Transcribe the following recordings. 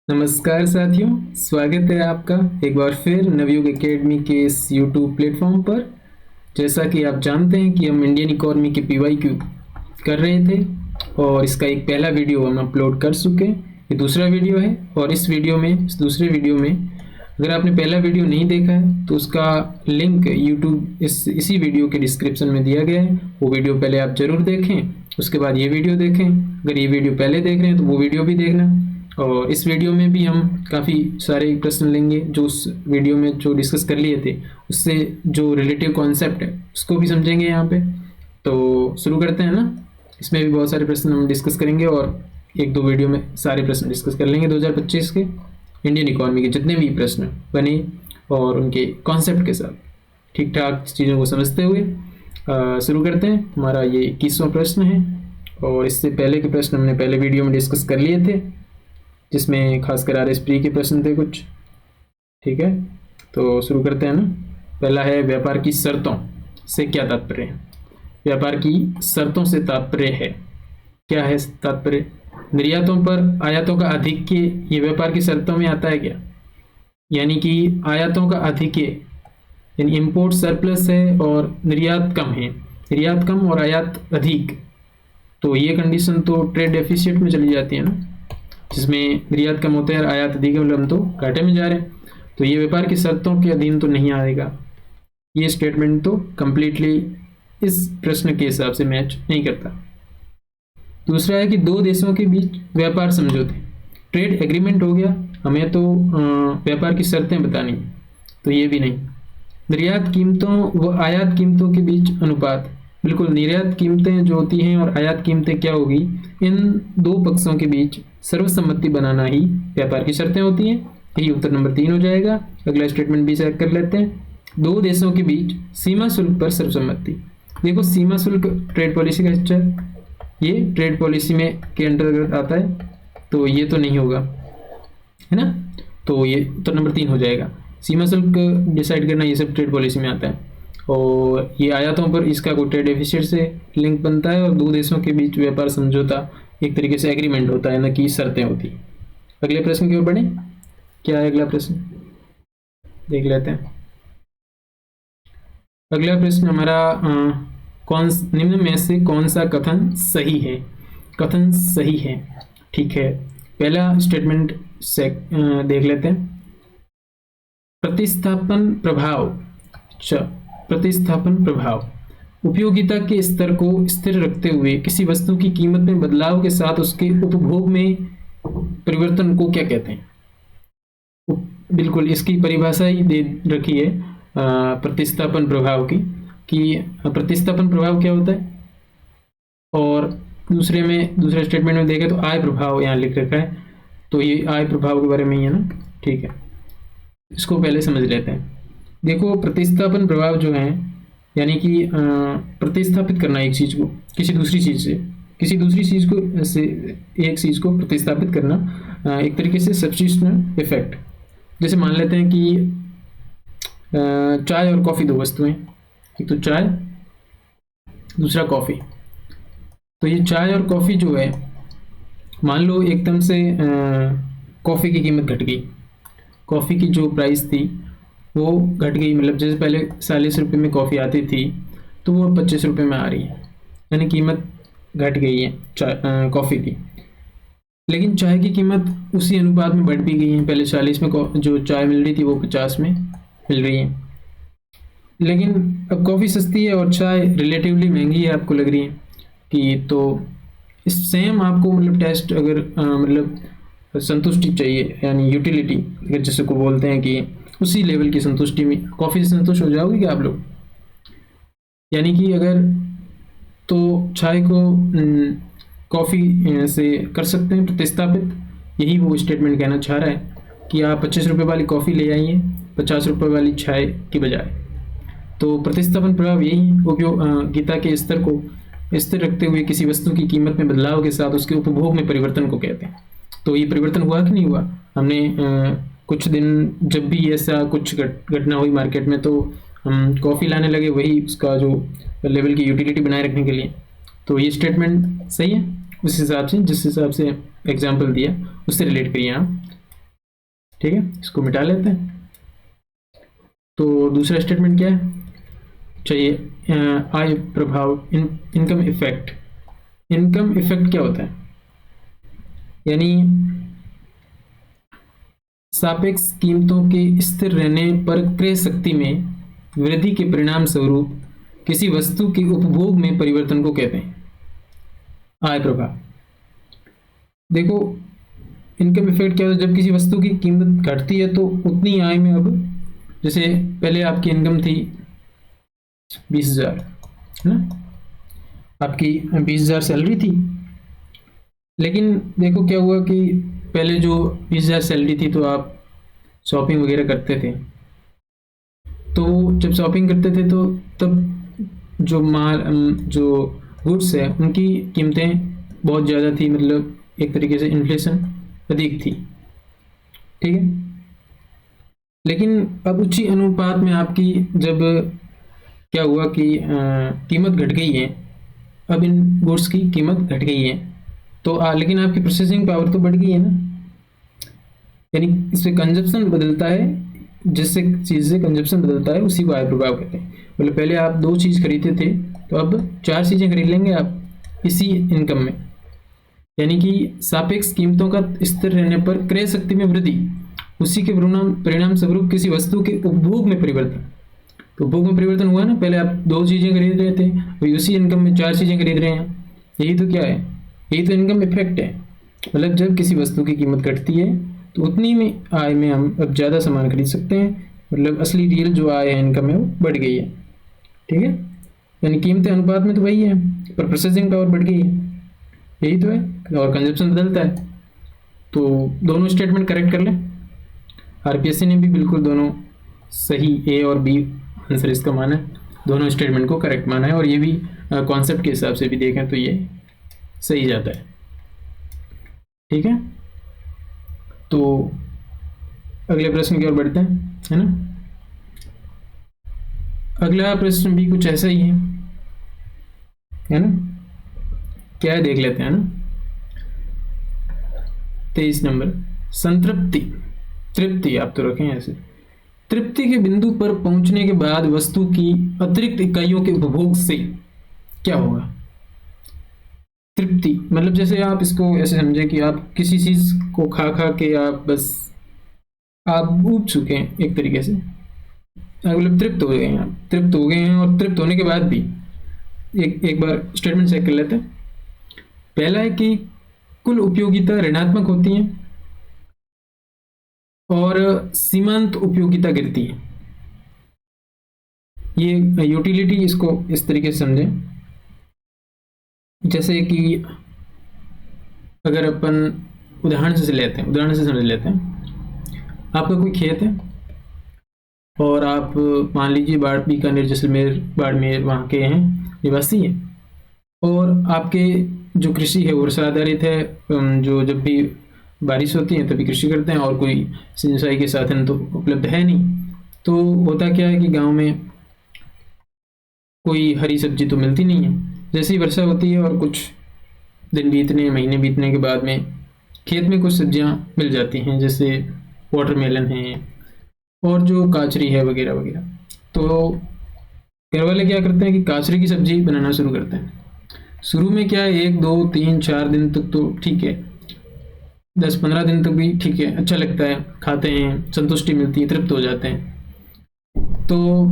नमस्कार साथियों, स्वागत है आपका एक बार फिर नवयुग एकेडमी के इस यूट्यूब प्लेटफॉर्म पर। जैसा कि आप जानते हैं कि हम इंडियन इकोनॉमी के पीवाईक्यू कर रहे थे और इसका एक पहला वीडियो हम अपलोड कर चुके हैं। ये दूसरा वीडियो है और इस दूसरे वीडियो में अगर आपने पहला वीडियो नहीं देखा है तो उसका लिंक यूट्यूब इसी वीडियो के डिस्क्रिप्शन में दिया गया है। वो वीडियो पहले आप ज़रूर देखें, उसके बाद ये वीडियो देखें। अगर ये वीडियो पहले देख रहे हैं तो वो वीडियो भी देखना। और इस वीडियो में भी हम काफ़ी सारे प्रश्न लेंगे जो उस वीडियो में जो डिस्कस कर लिए थे उससे जो रिलेटिव कॉन्सेप्ट है उसको भी समझेंगे यहाँ पे। तो शुरू करते हैं ना। इसमें भी बहुत सारे प्रश्न हम डिस्कस करेंगे और एक दो वीडियो में सारे प्रश्न डिस्कस कर लेंगे 2025 के इंडियन इकोनॉमी के जितने भी प्रश्न बने और उनके कॉन्सेप्ट के साथ ठीक ठाक चीज़ों को समझते हुए शुरू करते हैं। हमारा ये 21वां प्रश्न है और इससे पहले के प्रश्न हमने पहले वीडियो में डिस्कस कर लिए थे, जिसमें खासकर आर एस प्री के प्रश्न थे कुछ। ठीक है, तो शुरू करते हैं ना। पहला है व्यापार की शर्तों से क्या तात्पर्य है। व्यापार की शर्तों से तात्पर्य है, क्या है तात्पर्य? निर्यातों पर आयातों का आधिक्य ये व्यापार की शर्तों में आता है क्या? यानी कि आयातों का आधिक्य यानी इम्पोर्ट सरप्लस है और निर्यात कम है, निर्यात कम और आयात अधिक, तो ये कंडीशन तो ट्रेड डेफिसिट में चली जाती है ना, जिसमें निर्यात कम होता है और आयात अधिक है, मतलब हम तो घाटे में जा रहे हैं। तो ये व्यापार की शर्तों के अधीन तो नहीं आएगा। ये स्टेटमेंट तो कंप्लीटली इस प्रश्न के हिसाब से मैच नहीं करता। दूसरा है कि दो देशों के बीच व्यापार समझौते, ट्रेड एग्रीमेंट हो गया, हमें तो व्यापार की शर्तें बतानी है, तो ये भी नहीं। निर्यात कीमतों व आयात कीमतों के बीच अनुपात, बिल्कुल निर्यात कीमतें जो होती हैं और आयात कीमतें क्या होगी, इन दो पक्षों के बीच सर्वसम्मति बनाना ही व्यापार की शर्तें होती हैं। यही उत्तर नंबर 3 हो जाएगा। अगला स्टेटमेंट भी चेक कर लेते हैं। दो देशों के बीच सीमा शुल्क पर सर्वसम्मति। देखो सीमा शुल्क ट्रेड पॉलिसी का हिस्सा है, ये ट्रेड पॉलिसी में के अंतर्गत आता है, तो ये तो नहीं होगा, है ना। तो ये उत्तर नंबर 3 हो जाएगा। सीमा शुल्क डिसाइड करना ये सब ट्रेड पॉलिसी में आता है और ये आयातों पर इसका कोई ट्रेड डेफिसिट से लिंक बनता है और दो देशों के बीच व्यापार समझौता एक तरीके से एग्रीमेंट होता है, न कि शर्तें होती। अगले प्रश्न की ओर बढ़े। क्या है अगला प्रश्न, देख लेते हैं। अगला प्रश्न हमारा कौन निम्न में से कौन सा कथन सही है? कथन सही है, ठीक है। पहला स्टेटमेंट से देख लेते हैं। प्रतिस्थापन प्रभाव, अच्छा प्रतिस्थापन प्रभाव उपयोगिता के स्तर को स्थिर रखते हुए किसी वस्तु की कीमत में बदलाव के साथ उसके उपभोग में परिवर्तन को क्या कहते हैं? बिल्कुल इसकी परिभाषा ही दे रखी है प्रतिस्थापन प्रभाव की, कि प्रतिस्थापन प्रभाव क्या होता है। और दूसरे स्टेटमेंट में देखें तो आय प्रभाव यहाँ लिख रखा है, तो ये आय प्रभाव के बारे में ही है ना, ठीक है। इसको पहले समझ लेते हैं। देखो प्रतिस्थापन प्रभाव जो है यानी कि प्रतिस्थापित करना एक चीज़ को किसी दूसरी चीज़ से, किसी दूसरी चीज़ को से एक चीज़ को प्रतिस्थापित करना, एक तरीके से सब्स्टिट्यूशन इफेक्ट। जैसे मान लेते हैं कि चाय और कॉफ़ी दो वस्तुएं, एक तो चाय दूसरा कॉफ़ी। तो ये चाय और कॉफ़ी जो है, मान लो एकदम से कॉफ़ी की कीमत घट गई, कॉफ़ी की जो प्राइस थी वो घट गई, मतलब जैसे पहले 40 रुपये में कॉफ़ी आती थी तो वो 25 रुपये में आ रही है, यानी कीमत घट गई है चाय कॉफ़ी की। लेकिन चाय की कीमत उसी अनुपात में बढ़ भी गई है, पहले 40 में जो चाय मिल रही थी वो 50 में मिल रही है। लेकिन अब कॉफ़ी सस्ती है और चाय रिलेटिवली महंगी है, आपको लग रही है कि तो इस सेम आपको मतलब टेस्ट अगर मतलब संतुष्टि चाहिए यानी यूटिलिटी अगर जैसे को बोलते हैं कि उसी लेवल की संतुष्टि में कॉफ़ी से संतुष्ट हो जाओगे क्या आप लोग? यानी कि अगर तो चाय को कॉफ़ी से कर सकते हैं प्रतिस्थापित, यही वो स्टेटमेंट कहना चाह रहा है कि आप 25 रुपये वाली कॉफ़ी ले आइए 50 रुपये वाली चाय की बजाय। तो प्रतिस्थापन प्रभाव यही उपयोगिता के स्तर को स्थिर रखते हुए किसी वस्तु की कीमत में बदलाव के साथ उसके उपभोग में परिवर्तन को कहते हैं। तो ये परिवर्तन हुआ कि नहीं हुआ? हमने कुछ दिन जब भी ऐसा कुछ घटना हुई मार्केट में तो हम कॉफ़ी लाने लगे, वही उसका जो लेवल की यूटिलिटी बनाए रखने के लिए। तो ये स्टेटमेंट सही है उस हिसाब से, जिस हिसाब से एग्जाम्पल दिया उससे रिलेट करिए आप। ठीक है, इसको मिटा लेते हैं। तो दूसरा स्टेटमेंट क्या है, चाहिए आय प्रभाव, इनकम इफेक्ट। इनकम इफेक्ट क्या होता है, यानी सापेक्ष कीमतों के स्थिर रहने पर क्रय शक्ति में वृद्धि के परिणाम स्वरूप किसी वस्तु के उपभोग में परिवर्तन को कहते हैं आय प्रभाव। देखो, इनकम इफेक्ट क्या होता है, जब किसी वस्तु की कीमत घटती है तो उतनी आय में, अब जैसे पहले आपकी इनकम थी 20,000, है ना, आपकी 20,000 सैलरी थी, लेकिन देखो क्या हुआ कि पहले जो 20,000 सैलरी थी तो आप शॉपिंग वगैरह करते थे, तो जब शॉपिंग करते थे तो तब जो माल जो गुड्स है उनकी कीमतें बहुत ज़्यादा थी, मतलब एक तरीके से इन्फ्लेशन अधिक थी, ठीक है। लेकिन अब उसी अनुपात में आपकी जब क्या हुआ कि कीमत घट गई है, अब इन गुड्स की कीमत घट गई है, तो लेकिन आपकी प्रोसेसिंग पावर तो बढ़ गई है ना, यानी इससे कंजप्शन बदलता है, जिससे चीज़ से कंजप्शन बदलता है उसी को आय प्रभाव कहते हैं। मतलब पहले आप 2 चीज़ खरीदते थे तो अब 4 चीज़ें खरीद लेंगे आप इसी इनकम में, यानी कि सापेक्ष कीमतों का स्थिर रहने पर क्रय शक्ति में वृद्धि, उसी के परिणाम स्वरूप किसी वस्तु के उपभोग में परिवर्तन। तो उपभोग में परिवर्तन हुआ ना, पहले आप 2 चीज़ें खरीद रहे थे, अभी उसी इनकम में 4 चीज़ें खरीद रहे हैं। यही तो क्या है, यही तो इनकम इफेक्ट है। मतलब जब किसी वस्तु की कीमत घटती है तो उतनी में आय में हम अब ज़्यादा सामान खरीद सकते हैं, मतलब असली रियल जो आय है इनकम है वो बढ़ गई है, ठीक है। यानी कीमतें अनुपात में तो वही है, पर प्रोसेसिंग पावर बढ़ गई है, यही तो है, और कंजप्शन बदलता है। तो दोनों स्टेटमेंट करेक्ट कर लें। आरपीएससी ने भी बिल्कुल दोनों सही, ए और बी आंसर इसका माना है, दोनों स्टेटमेंट को करेक्ट माना है, और ये भी कॉन्सेप्ट के हिसाब से भी देखें तो ये सही जाता है, ठीक है। तो अगले प्रश्न की ओर बढ़ते हैं, है ना। अगला प्रश्न भी कुछ ऐसा ही है ना, क्या है देख लेते हैं ना। 23 नंबर, संतृप्ति, तृप्ति आप तो रखें ऐसे। तृप्ति के बिंदु पर पहुंचने के बाद वस्तु की अतिरिक्त इकाइयों के उपभोग से क्या होगा। तृप्ति मतलब जैसे आप इसको ऐसे समझें कि आप किसी चीज को खा खा के आप ऊब चुके हैं एक तरीके से, मतलब तृप्त हो गए हैं, आप तृप्त हो गए हैं, और तृप्त होने के बाद भी एक बार स्टेटमेंट चेक कर लेते हैं। पहला है कि कुल उपयोगिता ऋणात्मक होती है और सीमांत उपयोगिता गिरती है। ये यूटिलिटी, इसको इस तरीके से समझें जैसे कि अगर अपन उदाहरण से समझ लेते हैं। आपका कोई खेत है और आप मान लीजिए बीकानेर, जैसलमेर, बाड़मेर वहाँ के हैं निवासी हैं, और आपके जो कृषि है वो वर्षा आधारित है, जो जब भी बारिश होती है तभी कृषि करते हैं, और कोई सिंचाई के साधन तो उपलब्ध है नहीं। तो होता क्या है कि गांव में कोई हरी सब्जी तो मिलती नहीं है। जैसे ही वर्षा होती है और कुछ दिन बीतने, महीने बीतने के बाद में खेत में कुछ सब्जियां मिल जाती हैं, जैसे वाटरमेलन है और जो काचरी है वगैरह वगैरह। तो घर वाले क्या करते हैं कि काचरी की सब्जी बनाना शुरू करते हैं। शुरू में क्या है, 1 2 3 4 दिन तक तो ठीक है, 10-15 दिन तक भी ठीक है, अच्छा लगता है, खाते हैं, संतुष्टि मिलती है, तृप्त हो जाते हैं। तो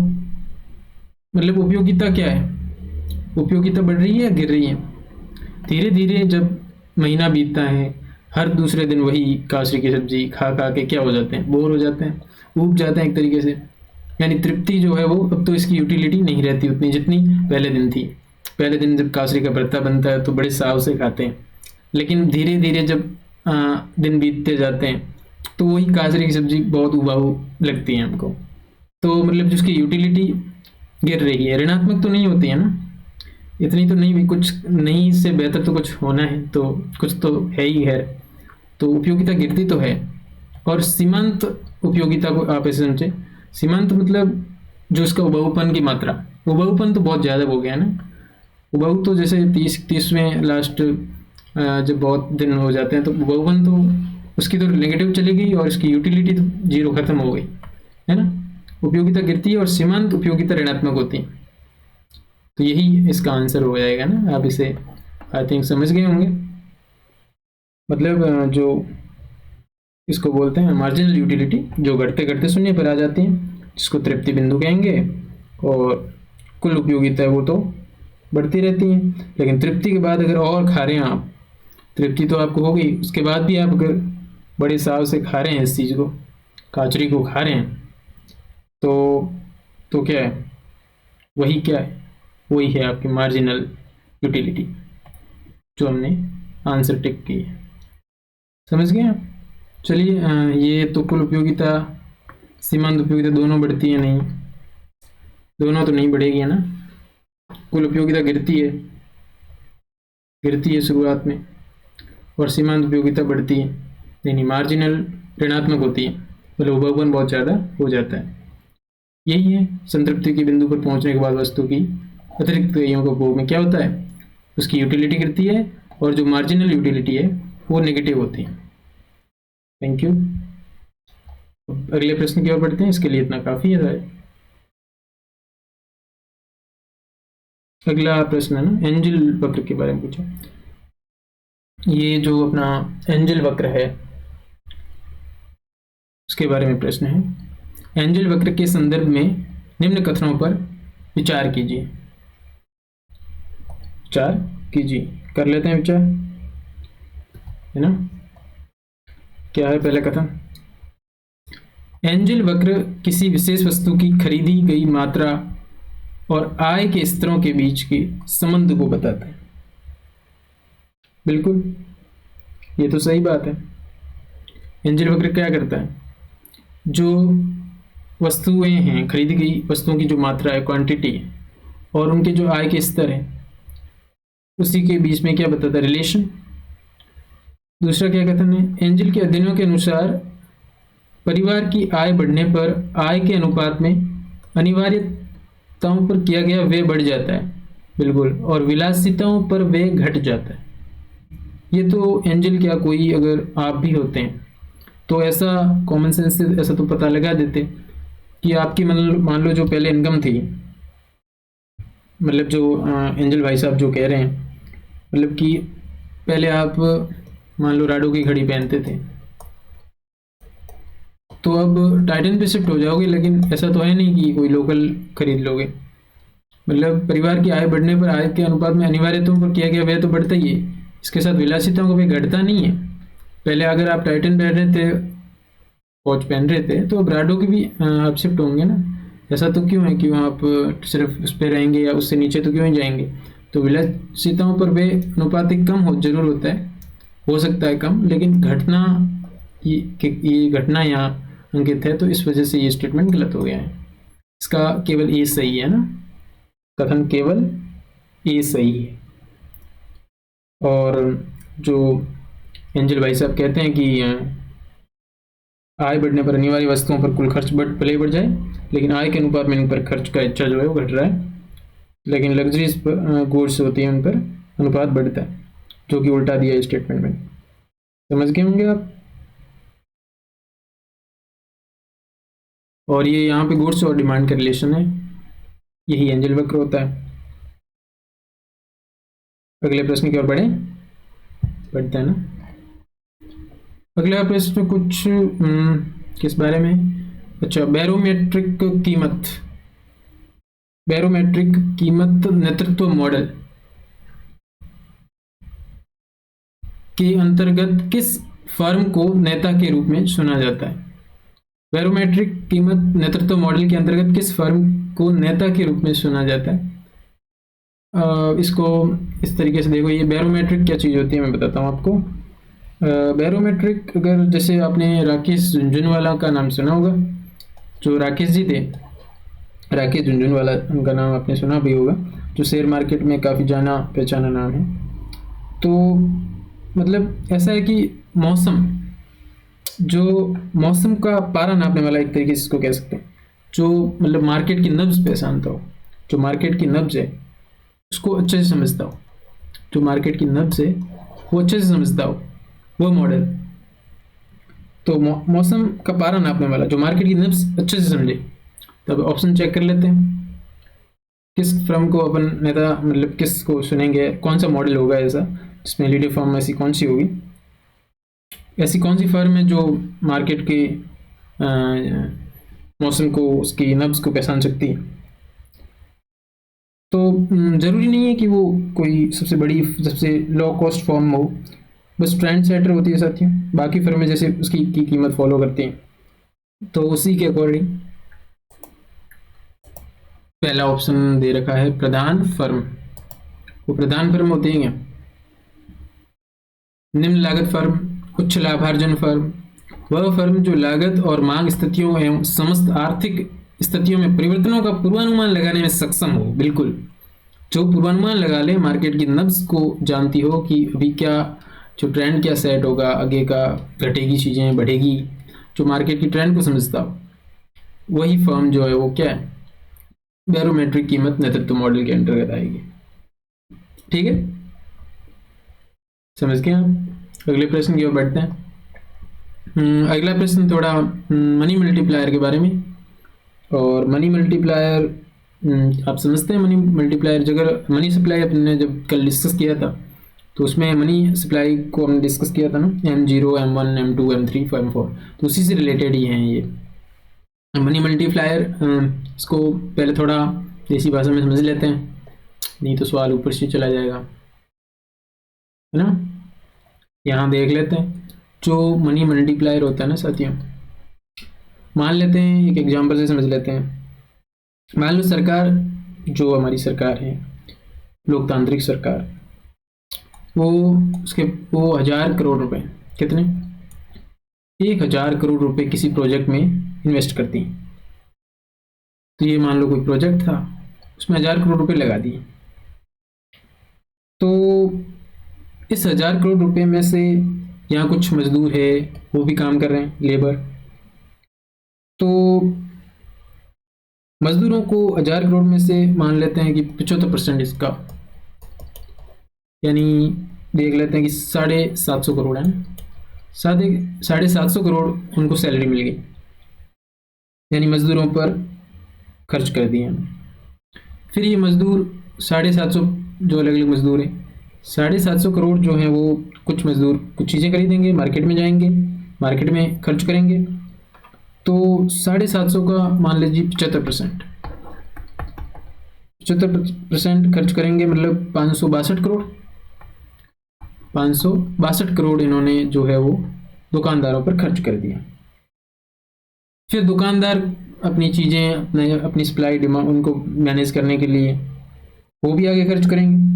मतलब उपयोगिता क्या है, उपयोगिता बढ़ रही है या गिर रही है। धीरे धीरे जब महीना बीतता है, हर दूसरे दिन वही काचरी की सब्जी खा खा के क्या हो जाते हैं, बोर हो जाते हैं, ऊब जाते हैं एक तरीके से। यानी तृप्ति जो है वो, अब तो इसकी यूटिलिटी नहीं रहती उतनी जितनी पहले दिन थी। पहले दिन जब काचरी का भरता बनता है तो बड़े चाव से खाते हैं, लेकिन धीरे धीरे जब दिन बीतते जाते हैं तो वही काचरी की सब्जी बहुत उबाऊ लगती है हमको। तो मतलब जिसकी यूटिलिटी गिर रही है, ऋणात्मक तो नहीं होती है ना, इतनी तो नहीं भी, कुछ नहीं से बेहतर तो कुछ होना है, तो कुछ तो है ही है। तो उपयोगिता गिरती तो है। और सीमांत उपयोगिता को आप ऐसे समझे, सीमांत मतलब जो इसका उबाऊपन की मात्रा, उबाऊपन तो बहुत ज़्यादा हो गया ना। उबाऊ तो जैसे 30 में लास्ट जब बहुत दिन हो जाते हैं तो उबाऊपन तो उसकी तो नेगेटिव चली गई और इसकी यूटिलिटी तो जीरो खत्म हो गई, है ना। उपयोगिता गिरती है और सीमांत उपयोगिता ऋणात्मक होती है। तो यही इसका आंसर हो जाएगा ना। आप इसे आई थिंक समझ गए होंगे। मतलब जो इसको बोलते हैं मार्जिनल यूटिलिटी, जो घटते घटते शून्य पर आ जाती है, जिसको तृप्ति बिंदु कहेंगे। और कुल उपयोगिता है वो तो बढ़ती रहती है, लेकिन तृप्ति के बाद अगर और खा रहे हैं आप, तृप्ति तो आपको हो गई, उसके बाद भी आप अगर बड़े साव से खा रहे हैं इस चीज़ को, काचरी को खा रहे हैं, तो क्या है, वही क्या है, वही है आपकी मार्जिनल यूटिलिटी, जो हमने आंसर टिक की है। समझ गए आप। चलिए ये तो कुल उपयोगिता सीमांत उपयोगिता दोनों बढ़ती है, नहीं दोनों तो नहीं बढ़ेगी, है ना। कुल उपयोगिता गिरती है शुरुआत में, और सीमांत उपयोगिता बढ़ती है, नहीं मार्जिनल ऋणात्मक होती है, मतलब उपभोगन बहुत ज़्यादा हो जाता है। यही है, संतृप्ति के बिंदु पर पहुंचने के बाद वस्तु की अतिरिक्त क्रियाओं का उपभोग में क्या होता है, उसकी यूटिलिटी गिरती है, और जो मार्जिनल यूटिलिटी है वो नेगेटिव होती है। Thank you. अगले प्रश्न की ओर बढ़ते हैं, इसके लिए इतना काफ़ी है। अगला प्रश्न है ना, एंजल वक्र के बारे में पूछा। ये जो अपना एंजल वक्र है उसके बारे में प्रश्न है। एंजल वक्र के संदर्भ में निम्न कथनों पर विचार कीजिए। कर लेते हैं विचार, है ना। क्या है पहला कथन, एंजल वक्र किसी विशेष वस्तु की खरीदी गई मात्रा और आय के स्तरों के बीच के संबंध को बताता है। बिल्कुल, ये तो सही बात है। एंजल वक्र क्या करता है, जो वस्तुएं हैं, खरीदी गई वस्तुओं की जो मात्रा है, क्वांटिटी है, और उनके जो आय के स्तर है, उसी के बीच में क्या बताता है, रिलेशन। दूसरा क्या कथन है, एंजल के अध्ययनों के अनुसार परिवार की आय बढ़ने पर आय के अनुपात में अनिवार्यताओं पर किया गया व्यय बढ़ जाता है, बिल्कुल, और विलासिताओं पर व्यय घट जाता है। ये तो एंजल क्या, कोई अगर आप भी होते हैं तो ऐसा कॉमन सेंस से ऐसा तो पता लगा देते कि आपकी मान लो जो पहले इनकम थी, मतलब जो एंजल भाई साहब जो कह रहे हैं, मतलब कि पहले आप मान लो राडो की घड़ी पहनते थे, तो अब टाइटन पे शिफ्ट हो जाओगे, लेकिन ऐसा तो है नहीं कि कोई लोकल खरीद लोगे। मतलब परिवार की आय बढ़ने पर आय के अनुपात में अनिवार्यताओं पर किया गया व्यय तो बढ़ता ही है, इसके साथ विलासिताओं का व्यय घटता नहीं है। पहले अगर आप टाइटन पहन रहे थे, वॉच पहन रहे थे, तो अब राडो की भी आप शिफ्ट होंगे ना। ऐसा तो क्यों है, क्यों आप सिर्फ उस पर रहेंगे या उससे नीचे तो क्यों ही जाएंगे। तो विलासिताओं पर व्यय अनुपातिक कम हो जरूर होता है, हो सकता है कम, लेकिन घटना ये घटना यहाँ अंकित है, तो इस वजह से ये स्टेटमेंट गलत हो गया है। इसका केवल ए सही है ना, कथन केवल ए सही है। और जो एंजल भाई साहब कहते हैं कि आय बढ़ने पर अनिवार्य वस्तुओं पर कुल खर्च भले ही बढ़ जाए, लेकिन आय के अनुपात में इन पर खर्च का इच्छा जो है वो घट रहा है, लेकिन लग्जरीज गुड्स होती है उन पर अनुपात बढ़ता है, जो कि उल्टा दिया है स्टेटमेंट में। समझ गए होंगे आप। और ये यहाँ पे गुड्स और डिमांड का रिलेशन है, यही एंजल वक्र होता है। अगले प्रश्न की ओर बढ़ते हैं ना। अगला प्रश्न कुछ किस बारे में, अच्छा, बैरोमेट्रिक कीमत नेतृत्व मॉडल के अंतर्गत किस फर्म को नेता के रूप में चुना जाता है। बैरोमेट्रिक कीमत नेतृत्व मॉडल के अंतर्गत किस फर्म को नेता के रूप में चुना जाता है। इसको इस तरीके से देखो, ये बैरोमेट्रिक क्या चीज़ होती है मैं बताता हूँ आपको। बैरोमेट्रिक, अगर जैसे आपने राकेश झुनझुनवाला का नाम सुना होगा, जो राकेश जी थे, राकेश झुनझुनवाला, उनका नाम आपने सुना भी होगा, जो शेयर मार्केट में काफ़ी जाना पहचाना नाम है। तो मतलब ऐसा है कि मौसम का पारा नापने वाला एक तरीके से इसको कह सकते हैं, जो मतलब मार्केट की नब्ज पहचानता हो, जो मार्केट की नब्ज है उसको अच्छे से समझता हो, जो मार्केट की नब्ज है वो अच्छे से समझता हो, वो मॉडल तो मौसम का पारा नापने वाला जो मार्केट की नब्ज अच्छे से समझे। तब ऑप्शन चेक कर लेते हैं किस फर्म को अपन नेता, मतलब किस को सुनेंगे, कौन सा मॉडल होगा ऐसा जिसमें लीडर फर्म ऐसी कौन सी होगी, ऐसी कौन सी फर्म है जो मार्केट के मौसम को, उसकी नब्ज को पहचान सकती है। तो ज़रूरी नहीं है कि वो कोई सबसे बड़ी, सबसे लो कॉस्ट फर्म हो, बस ट्रेंड सेटर होती है साथियों। बाकी फर्में जैसे उसकी की कीमत फॉलो करती हैं, तो उसी के अकॉर्डिंग पहला ऑप्शन दे रखा है प्रधान फर्म। वो प्रधान फर्म होती हैं क्या? निम्न लागत फर्म, उच्च लाभार्जन फर्म, वह फर्म जो लागत और मांग स्थितियों एवं समस्त आर्थिक स्थितियों में परिवर्तनों का पूर्वानुमान लगाने में सक्षम हो। बिल्कुल, जो पूर्वानुमान लगा ले, मार्केट की नब्ज को जानती हो कि अभी क्या, जो ट्रेंड क्या सेट होगा, आगे का घटेगी चीज़ें बढ़ेगी, जो मार्केट की ट्रेंड को समझता हो, वही फर्म जो है वो क्या है, बैरोमेट्रिक कीमत नेतृत्व मॉडल के अंतर्गत आएगी। ठीक है, समझ गए आप? अगले प्रश्न की ओर बढ़ते हैं। अगला प्रश्न थोड़ा मनी मल्टीप्लायर के बारे में। और मनी मल्टीप्लायर आप समझते हैं, मनी मल्टीप्लायर अगर मनी सप्लाई अपने जब कल डिस्कस किया था, तो उसमें मनी सप्लाई को हमने डिस्कस किया था ना, M0, M1, M2, M3, M4, तो उसी से रिलेटेड ही हैं ये मनी मल्टीप्लायर। इसको पहले थोड़ा देसी भाषा में समझ लेते हैं, नहीं तो सवाल ऊपर से चला जाएगा, है ना। यहाँ देख लेते हैं जो मनी मल्टीप्लायर होता है ना साथियों, मान लेते हैं एक एग्जांपल से समझ लेते हैं। मान लो सरकार, जो हमारी सरकार है, लोकतांत्रिक सरकार, वो 1000 करोड़ रुपए, कितने, 1000 करोड़ रुपए किसी प्रोजेक्ट में इन्वेस्ट करती हैं। तो ये मान लो कोई प्रोजेक्ट था, उसमें 1000 करोड़ रुपए लगा दिए। तो इस 1000 करोड़ रुपए में से यहाँ कुछ मजदूर है, वो भी काम कर रहे हैं, लेबर। तो मजदूरों को 1000 करोड़ में से मान लेते हैं कि 75% इसका, यानी देख लेते हैं कि 750 करोड़ है ना, 750 करोड़ उनको सैलरी मिल गई, यानी मजदूरों पर खर्च कर दिए हमने। फिर ये मजदूर 750, जो अलग अलग मजदूर हैं, 750 करोड़ जो हैं वो कुछ मजदूर कुछ चीज़ें खरीदेंगे, मार्केट में जाएंगे, मार्केट में खर्च करेंगे। तो 750 का मान लीजिए 75% खर्च करेंगे, मतलब 562 करोड़। 562 करोड़ इन्होंने जो है वो दुकानदारों पर खर्च कर दिया। फिर दुकानदार अपनी चीज़ें, अपनी सप्लाई डिमांड उनको मैनेज करने के लिए वो भी आगे खर्च करेंगे।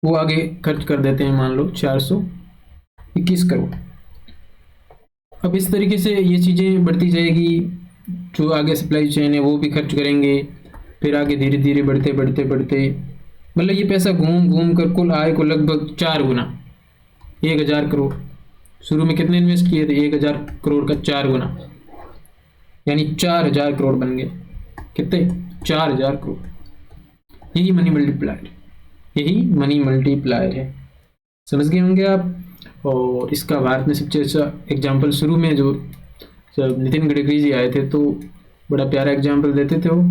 वो आगे खर्च कर देते हैं मान लो 421 करोड़। अब इस तरीके से ये चीज़ें बढ़ती जाएगी, जो आगे सप्लाई चेन है वो भी खर्च करेंगे, फिर आगे धीरे धीरे बढ़ते बढ़ते बढ़ते, मतलब ये पैसा घूम घूम कर कुल आय को लगभग 4 गुना, 1000 करोड़ शुरू में कितने इन्वेस्ट किए थे, 1000 करोड़ का 4 गुना, यानी 4000 करोड़ बन गए। कितने, 4000 करोड़। यही मनी मल्टीप्लायर, यही मनी मल्टीप्लायर है। समझ गए होंगे आप। और इसका भारत में सबसे अच्छा एग्जाम्पल शुरू में जो जब नितिन गडकरी जी आए थे, तो बड़ा प्यारा एग्जाम्पल देते थे। वो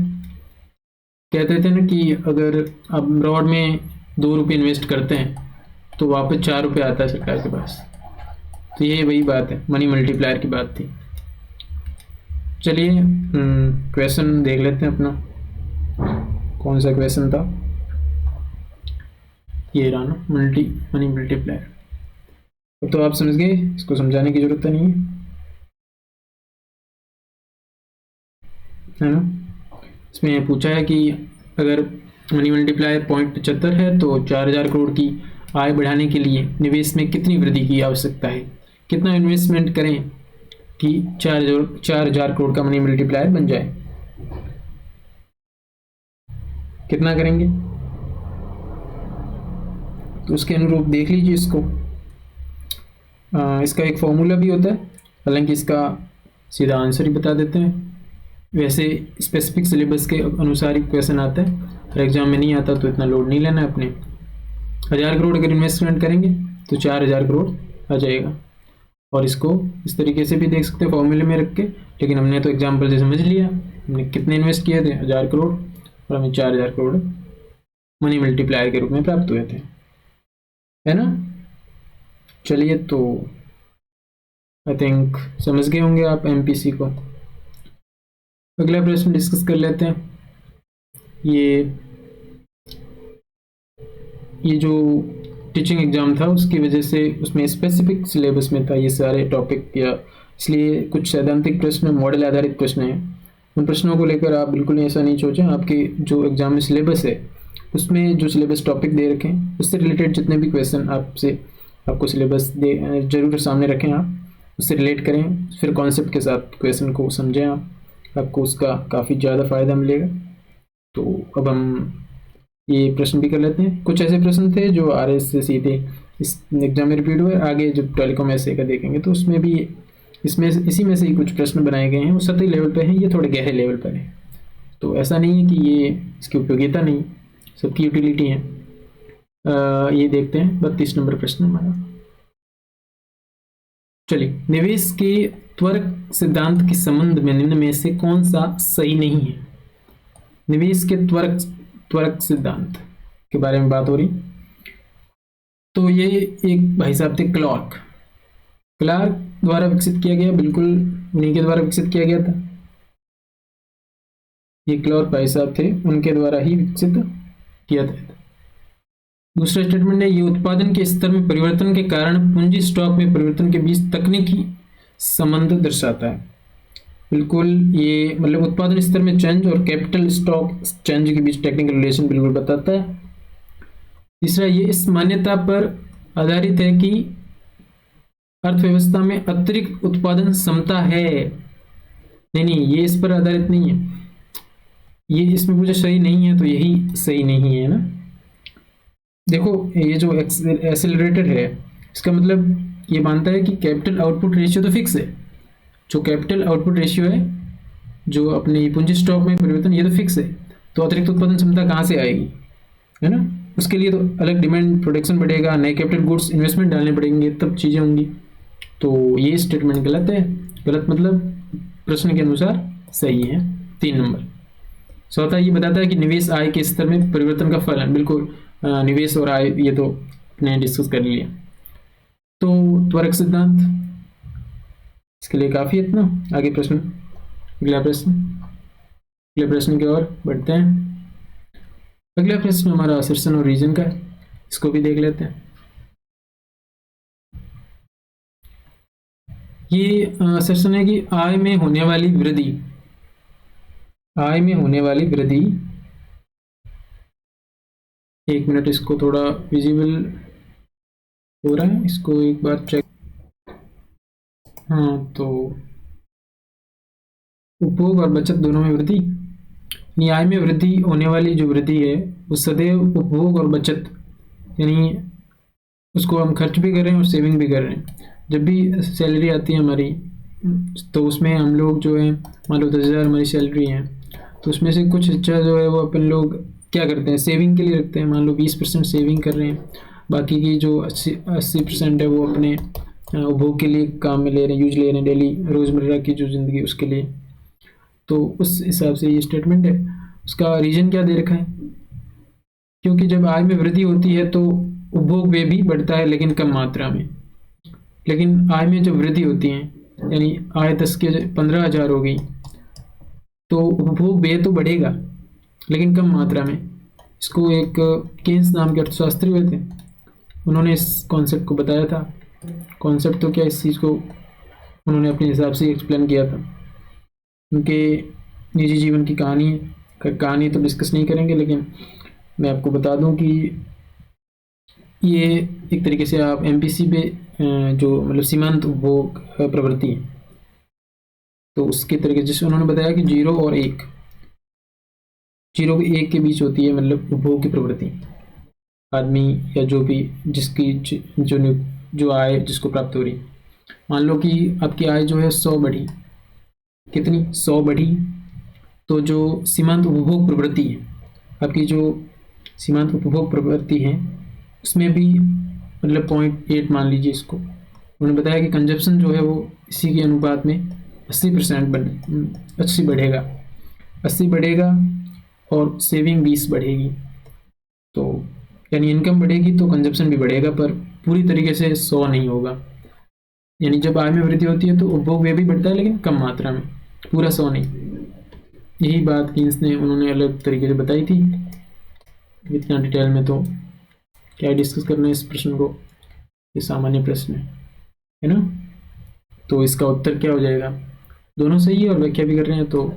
कहते थे ना कि अगर आप ब्रॉड में 2 रुपये इन्वेस्ट करते हैं तो वापस 4 रुपये आता है सरकार के पास। तो ये वही बात है, मनी मल्टीप्लायर की बात थी। चलिए क्वेश्चन देख लेते हैं अपना, कौन सा क्वेश्चन था, ये रहा ना, मनी मल्टीप्लायर। तो आप समझ गए, इसको समझाने की जरूरत नहीं है ना। इसमें पूछा है कि अगर मनी मल्टीप्लायर 0.75 है तो 4000 करोड़ की आय बढ़ाने के लिए निवेश में कितनी वृद्धि की आवश्यकता है, कितना इन्वेस्टमेंट करें कि 4000 करोड़ का मनी मल्टीप्लायर बन जाए, कितना करेंगे। तो उसके अनुरूप देख लीजिए इसको। इसका एक फॉर्मूला भी होता है, हालांकि इसका सीधा आंसर ही बता देते हैं। वैसे स्पेसिफिक सिलेबस के अनुसार ही क्वेश्चन आता है, हर एग्जाम में नहीं आता, तो इतना लोड नहीं लेना है अपने। 1000 करोड़ अगर इन्वेस्टमेंट करेंगे तो 4000 करोड़ आ जाएगा। और इसको इस तरीके से भी देख सकते हैं फॉर्मूले में रख के, लेकिन हमने तो एग्जाम्पल से समझ लिया। हमने कितने इन्वेस्ट किए थे, 1000 करोड़, और हमें 4000 करोड़ मनी मल्टीप्लायर के रूप में प्राप्त हुए थे, है ना। चलिए, तो आई थिंक समझ गए होंगे आप एमपीसी को। अगला प्रश्न डिस्कस कर लेते हैं। ये जो टीचिंग एग्ज़ाम था उसकी वजह से उसमें स्पेसिफिक सिलेबस में था ये सारे टॉपिक, या इसलिए कुछ सैद्धांतिक प्रश्न, मॉडल आधारित प्रश्न हैं। उन प्रश्नों को लेकर आप बिल्कुल ऐसा नहीं सोचें। आपके जो एग्ज़ाम में सिलेबस है उसमें जो सिलेबस टॉपिक दे रखे हैं उससे रिलेटेड जितने भी क्वेश्चन आपको सिलेबस दे जरूर सामने रखें, आप उससे रिलेट करें, फिर कॉन्सेप्ट के साथ क्वेश्चन को समझें। आपको उसका काफ़ी ज़्यादा फ़ायदा मिलेगा। तो अब हम ये प्रश्न भी कर लेते हैं। कुछ ऐसे प्रश्न थे जो आरएस से सीधे इस एग्जाम में रिपीट हुए। आगे जब टेलीकॉम ऐसे का देखेंगे तो उसमें भी इसी में से ही कुछ प्रश्न बनाए गए हैं। वो सतही लेवल पर हैं, ये थोड़े गहरे लेवल पर हैं। तो ऐसा नहीं है कि ये इसकी उपयोगिता नहीं, सबकी यूटिलिटी है। ये देखते हैं 32 नंबर प्रश्न हमारा। चलिए, निवेश के त्वरक सिद्धांत के संबंध में निम्न में से कौन सा सही नहीं है। निवेश के त्वरक सिद्धांत के बारे में बात हो रही। तो ये एक भाई साहब थे क्लार्क द्वारा विकसित किया गया, बिल्कुल उन्हीं के द्वारा विकसित किया गया था। ये क्लार्क भाई साहब थे, उनके द्वारा ही विकसित किया था। दूसरा स्टेटमेंट है, ये उत्पादन के स्तर में परिवर्तन के कारण पूंजी स्टॉक में परिवर्तन के बीच तकनीकी संबंध दर्शाता है। बिल्कुल, ये मतलब उत्पादन स्तर में चेंज और कैपिटल स्टॉक चेंज के बीच टेक्निकल रिलेशन बिल्कुल बताता है। तीसरा, ये इस मान्यता पर आधारित है कि अर्थव्यवस्था में अतिरिक्त उत्पादन क्षमता है। नहीं, ये इस पर आधारित नहीं है। ये इसमें मुझे सही नहीं है, तो यही सही नहीं है ना। देखो, ये जो एक्सेलरेटेड है इसका मतलब ये मानता है कि कैपिटल आउटपुट रेशियो तो फिक्स है। जो कैपिटल आउटपुट रेशियो है, जो अपनी पूंजी स्टॉक में परिवर्तन, ये तो फिक्स है। तो अतिरिक्त उत्पादन क्षमता कहाँ से आएगी, है ना। उसके लिए तो अलग डिमांड, प्रोडक्शन बढ़ेगा, नए कैपिटल गुड्स, इन्वेस्टमेंट डालने पड़ेंगे, तब चीज़ें होंगी। तो ये स्टेटमेंट गलत है। गलत मतलब प्रश्न के अनुसार सही है। 3 नंबर। चौथा, ये बताता है कि निवेश आय के स्तर में परिवर्तन का फल है। बिल्कुल, निवेश और आय ये तो अपने डिस्कस कर लिया। तो त्वरक सिद्धांत इसके लिए काफ़ी है इतना। आगे प्रश्न, अगले प्रश्न की ओर बढ़ते हैं। अगला प्रश्न हमारा असर्शन और रीजन का है, इसको भी देख लेते हैं। ये असर्शन है कि आय में होने वाली वृद्धि, एक मिनट, इसको थोड़ा विजिबल हो रहा है, इसको एक बार चेक। हाँ, तो उपभोग और बचत दोनों में वृद्धि, यानी आय में वृद्धि होने वाली जो वृद्धि है वो सदैव उपभोग और बचत, यानी उसको हम खर्च भी कर रहे हैं और सेविंग भी कर रहे हैं। जब भी सैलरी आती है हमारी, तो उसमें हम लोग जो है, मान लो 10,000 हमारी सैलरी है, तो उसमें से कुछ हिस्सा जो है वो अपन लोग क्या करते हैं, सेविंग के लिए रखते हैं। मान लो 20% सेविंग कर रहे हैं, बाकी की जो 80% है वो अपने उपभोग के लिए काम में ले रहे हैं, यूज ले रहे हैं, डेली रोज़मर्रा की जो ज़िंदगी उसके लिए। तो उस हिसाब से ये स्टेटमेंट है। उसका रीज़न क्या दे रखा है, क्योंकि जब आय में वृद्धि होती है तो उपभोग व्यय भी बढ़ता है, लेकिन कम मात्रा में। लेकिन आय में जब वृद्धि होती है, यानी आय 10 के 15,000 हो गई, तो उपभोग व्यय तो बढ़ेगा लेकिन कम मात्रा में। इसको एक केन्स नाम के अर्थशास्त्री हुए थे, उन्होंने इस कॉन्सेप्ट को बताया था। कॉन्सेप्ट तो क्या, इस चीज़ को उन्होंने अपने हिसाब से एक्सप्लेन किया था। उनके निजी जीवन की कहानी तो डिस्कस नहीं करेंगे, लेकिन मैं आपको बता दूं कि ये एक तरीके से आप एमपीसी पे जो मतलब सीमांत उपभोग प्रवृत्ति है, तो उसके तरीके जैसे उन्होंने बताया कि 0 और 1 के बीच होती है मतलब उपभोग की प्रवृत्ति। आदमी या जो भी जिसकी जो आय जिसको प्राप्त हो रही, मान लो कि आपकी आय जो है 100 बढ़ी, कितनी 100 बढ़ी, तो जो सीमांत उपभोग प्रवृत्ति है, आपकी जो सीमांत उपभोग प्रवृत्ति है उसमें भी मतलब 0.8 मान लीजिए इसको, उन्होंने बताया कि कंजप्शन जो है वो इसी के अनुपात में 80% 80 बढ़ेगा, 80 बढ़ेगा और सेविंग 20 बढ़ेगी। तो यानी इनकम बढ़ेगी तो कंजप्शन भी बढ़ेगा, पर पूरी तरीके से 100 नहीं होगा। यानी जब आय में वृद्धि होती है तो उपभोग व्यय भी बढ़ता है, लेकिन कम मात्रा में, पूरा 100 नहीं। यही बात कीन्स ने उन्होंने अलग तरीके से बताई थी, इतना डिटेल में तो क्या डिस्कस करना है इस प्रश्न को, ये सामान्य प्रश्न है ना। तो इसका उत्तर क्या हो जाएगा, दोनों सही है और व्याख्या भी कर रहे हैं तो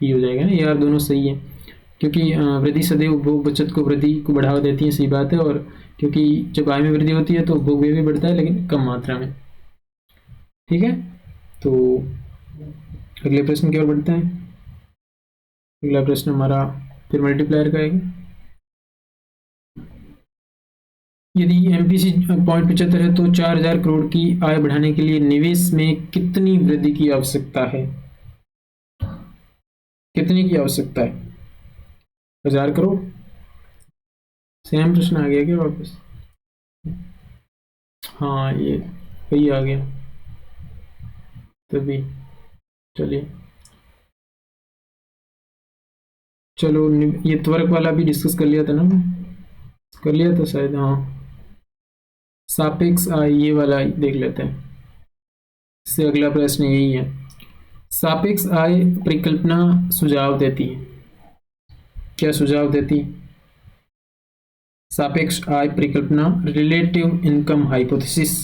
ये हो जाएगा ना यार, दोनों सही है। क्योंकि वृद्धि सदैव उपभोग बचत को वृद्धि को बढ़ावा देती है, सही बात है। और क्योंकि जब आय में वृद्धि होती है तो उपभोग व्यय भी बढ़ता है, लेकिन कम मात्रा में। ठीक है, तो अगले प्रश्न की ओर बढ़ते हैं। अगला प्रश्न हमारा फिर मल्टीप्लायर का है। यदि एमपीसी 0.75 है तो 4000 करोड़ की आय बढ़ाने के लिए निवेश में कितनी वृद्धि की आवश्यकता है? कितने की आवश्यकता है? 1000 करोड़। सेम प्रश्न आ गया क्या वापस? हाँ, ये वही आ गया तभी। चलिए, चलो ये त्वरक वाला भी डिस्कस कर लिया था ना, कर लिया था शायद। हाँ, सापेक्ष आय, ये वाला देख लेते हैं। इससे अगला प्रश्न यही है। सापेक्ष आय परिकल्पना सुझाव देती है, क्या सुझाव देती? सापेक्ष आय परिकल्पना, रिलेटिव इनकम हाइपोथेसिस।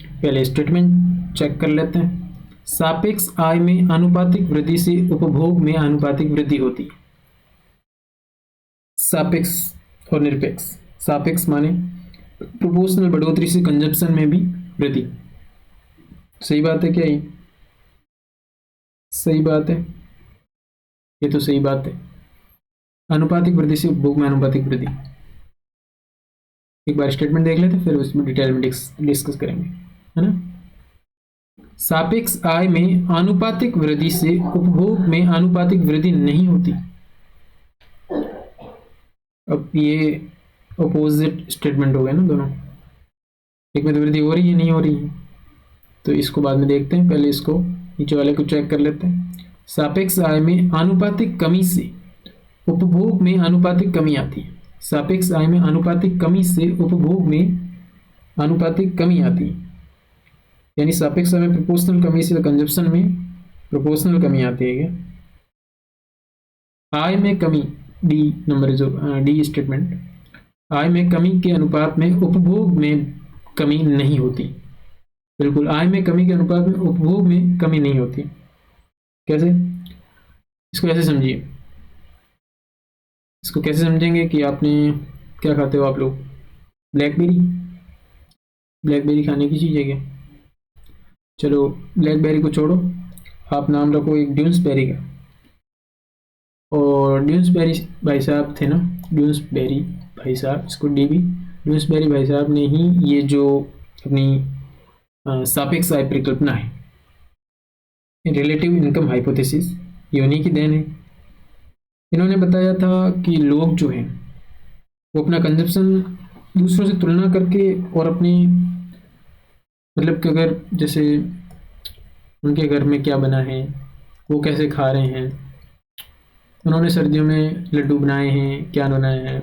पहले स्टेटमेंट चेक कर लेते हैं। सापेक्ष आय में आनुपातिक वृद्धि से उपभोग में आनुपातिक वृद्धि होती है। सापेक्ष और निरपेक्ष। सापेक्ष माने प्रोपोर्शनल बढ़ोतरी से कंजप्शन में भी वृद्धि। सही बात है क्या ये? सही बात है, ये तो सही बात है। आनुपातिक वृद्धि से उपभोग में आनुपातिक वृद्धि। एक बार स्टेटमेंट देख लेते फिर उसमें डिटेल में डिस्कस करेंगे, है ना। सापेक्ष आय में आनुपातिक वृद्धि से उपभोग में आनुपातिक वृद्धि नहीं होती। अब ये अपोजिट स्टेटमेंट हो गए ना दोनों, एक में तो वृद्धि हो रही है, नहीं हो रही है, तो इसको बाद में देखते हैं। पहले इसको नीचे वाले को चेक कर लेते हैं। सापेक्ष आय में आनुपातिक कमी से उपभोग में आनुपातिक कमी आती है। सापेक्ष आय में आनुपातिक कमी से उपभोग में आनुपातिक कमी आती है, यानी सापेक्ष आय में प्रोपोर्शनल कमी से कंजप्शन में प्रोपोर्शनल कमी आती है। क्या आय में कमी, डी नंबर जो डी स्टेटमेंट, आय में कमी के अनुपात में उपभोग में कमी नहीं होती। बिल्कुल, आय में कमी के अनुपात में उपभोग में कमी नहीं होती। कैसे? इसको ऐसे समझिए, इसको कैसे समझेंगे कि आपने क्या खाते हो आप लोग? ब्लैकबेरी, ब्लैकबेरी खाने की चीज़ है क्या? चलो ब्लैकबेरी को छोड़ो, आप नाम रखो एक ड्यून्सबेरी का। और ड्यून्सबेरी भाई साहब थे ना, ड्यून्सबेरी भाई साहब, इसको डीबी, ड्यून्सबेरी भाई साहब ने ही ये जो अपनी सापेक्ष आय परिकल्पना है, रिलेटिव इनकम हाइपोथेसिस, ये उन्हीं की देन है। इन्होंने बताया था कि लोग जो हैं वो अपना कंजप्शन दूसरों से तुलना करके और अपनी, मतलब कि अगर जैसे उनके घर में क्या बना है, वो कैसे खा रहे हैं, उन्होंने सर्दियों में लड्डू बनाए हैं, क्या बनाए हैं,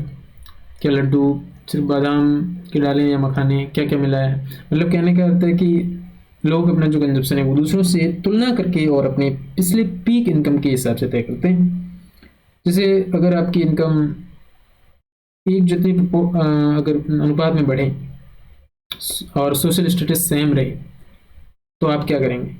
क्या लड्डू सिर्फ बादाम के डाले या मखाने, क्या क्या मिला है। मतलब कहने का अर्थ है कि लोग अपना जो कंजप्शन है वो दूसरों से तुलना करके और अपने पिछले पीक इनकम के हिसाब से तय करते हैं। जैसे अगर आपकी इनकम एक जितनी अगर अनुपात में बढ़े और सोशल स्टेटस सेम रहे तो आप क्या करेंगे?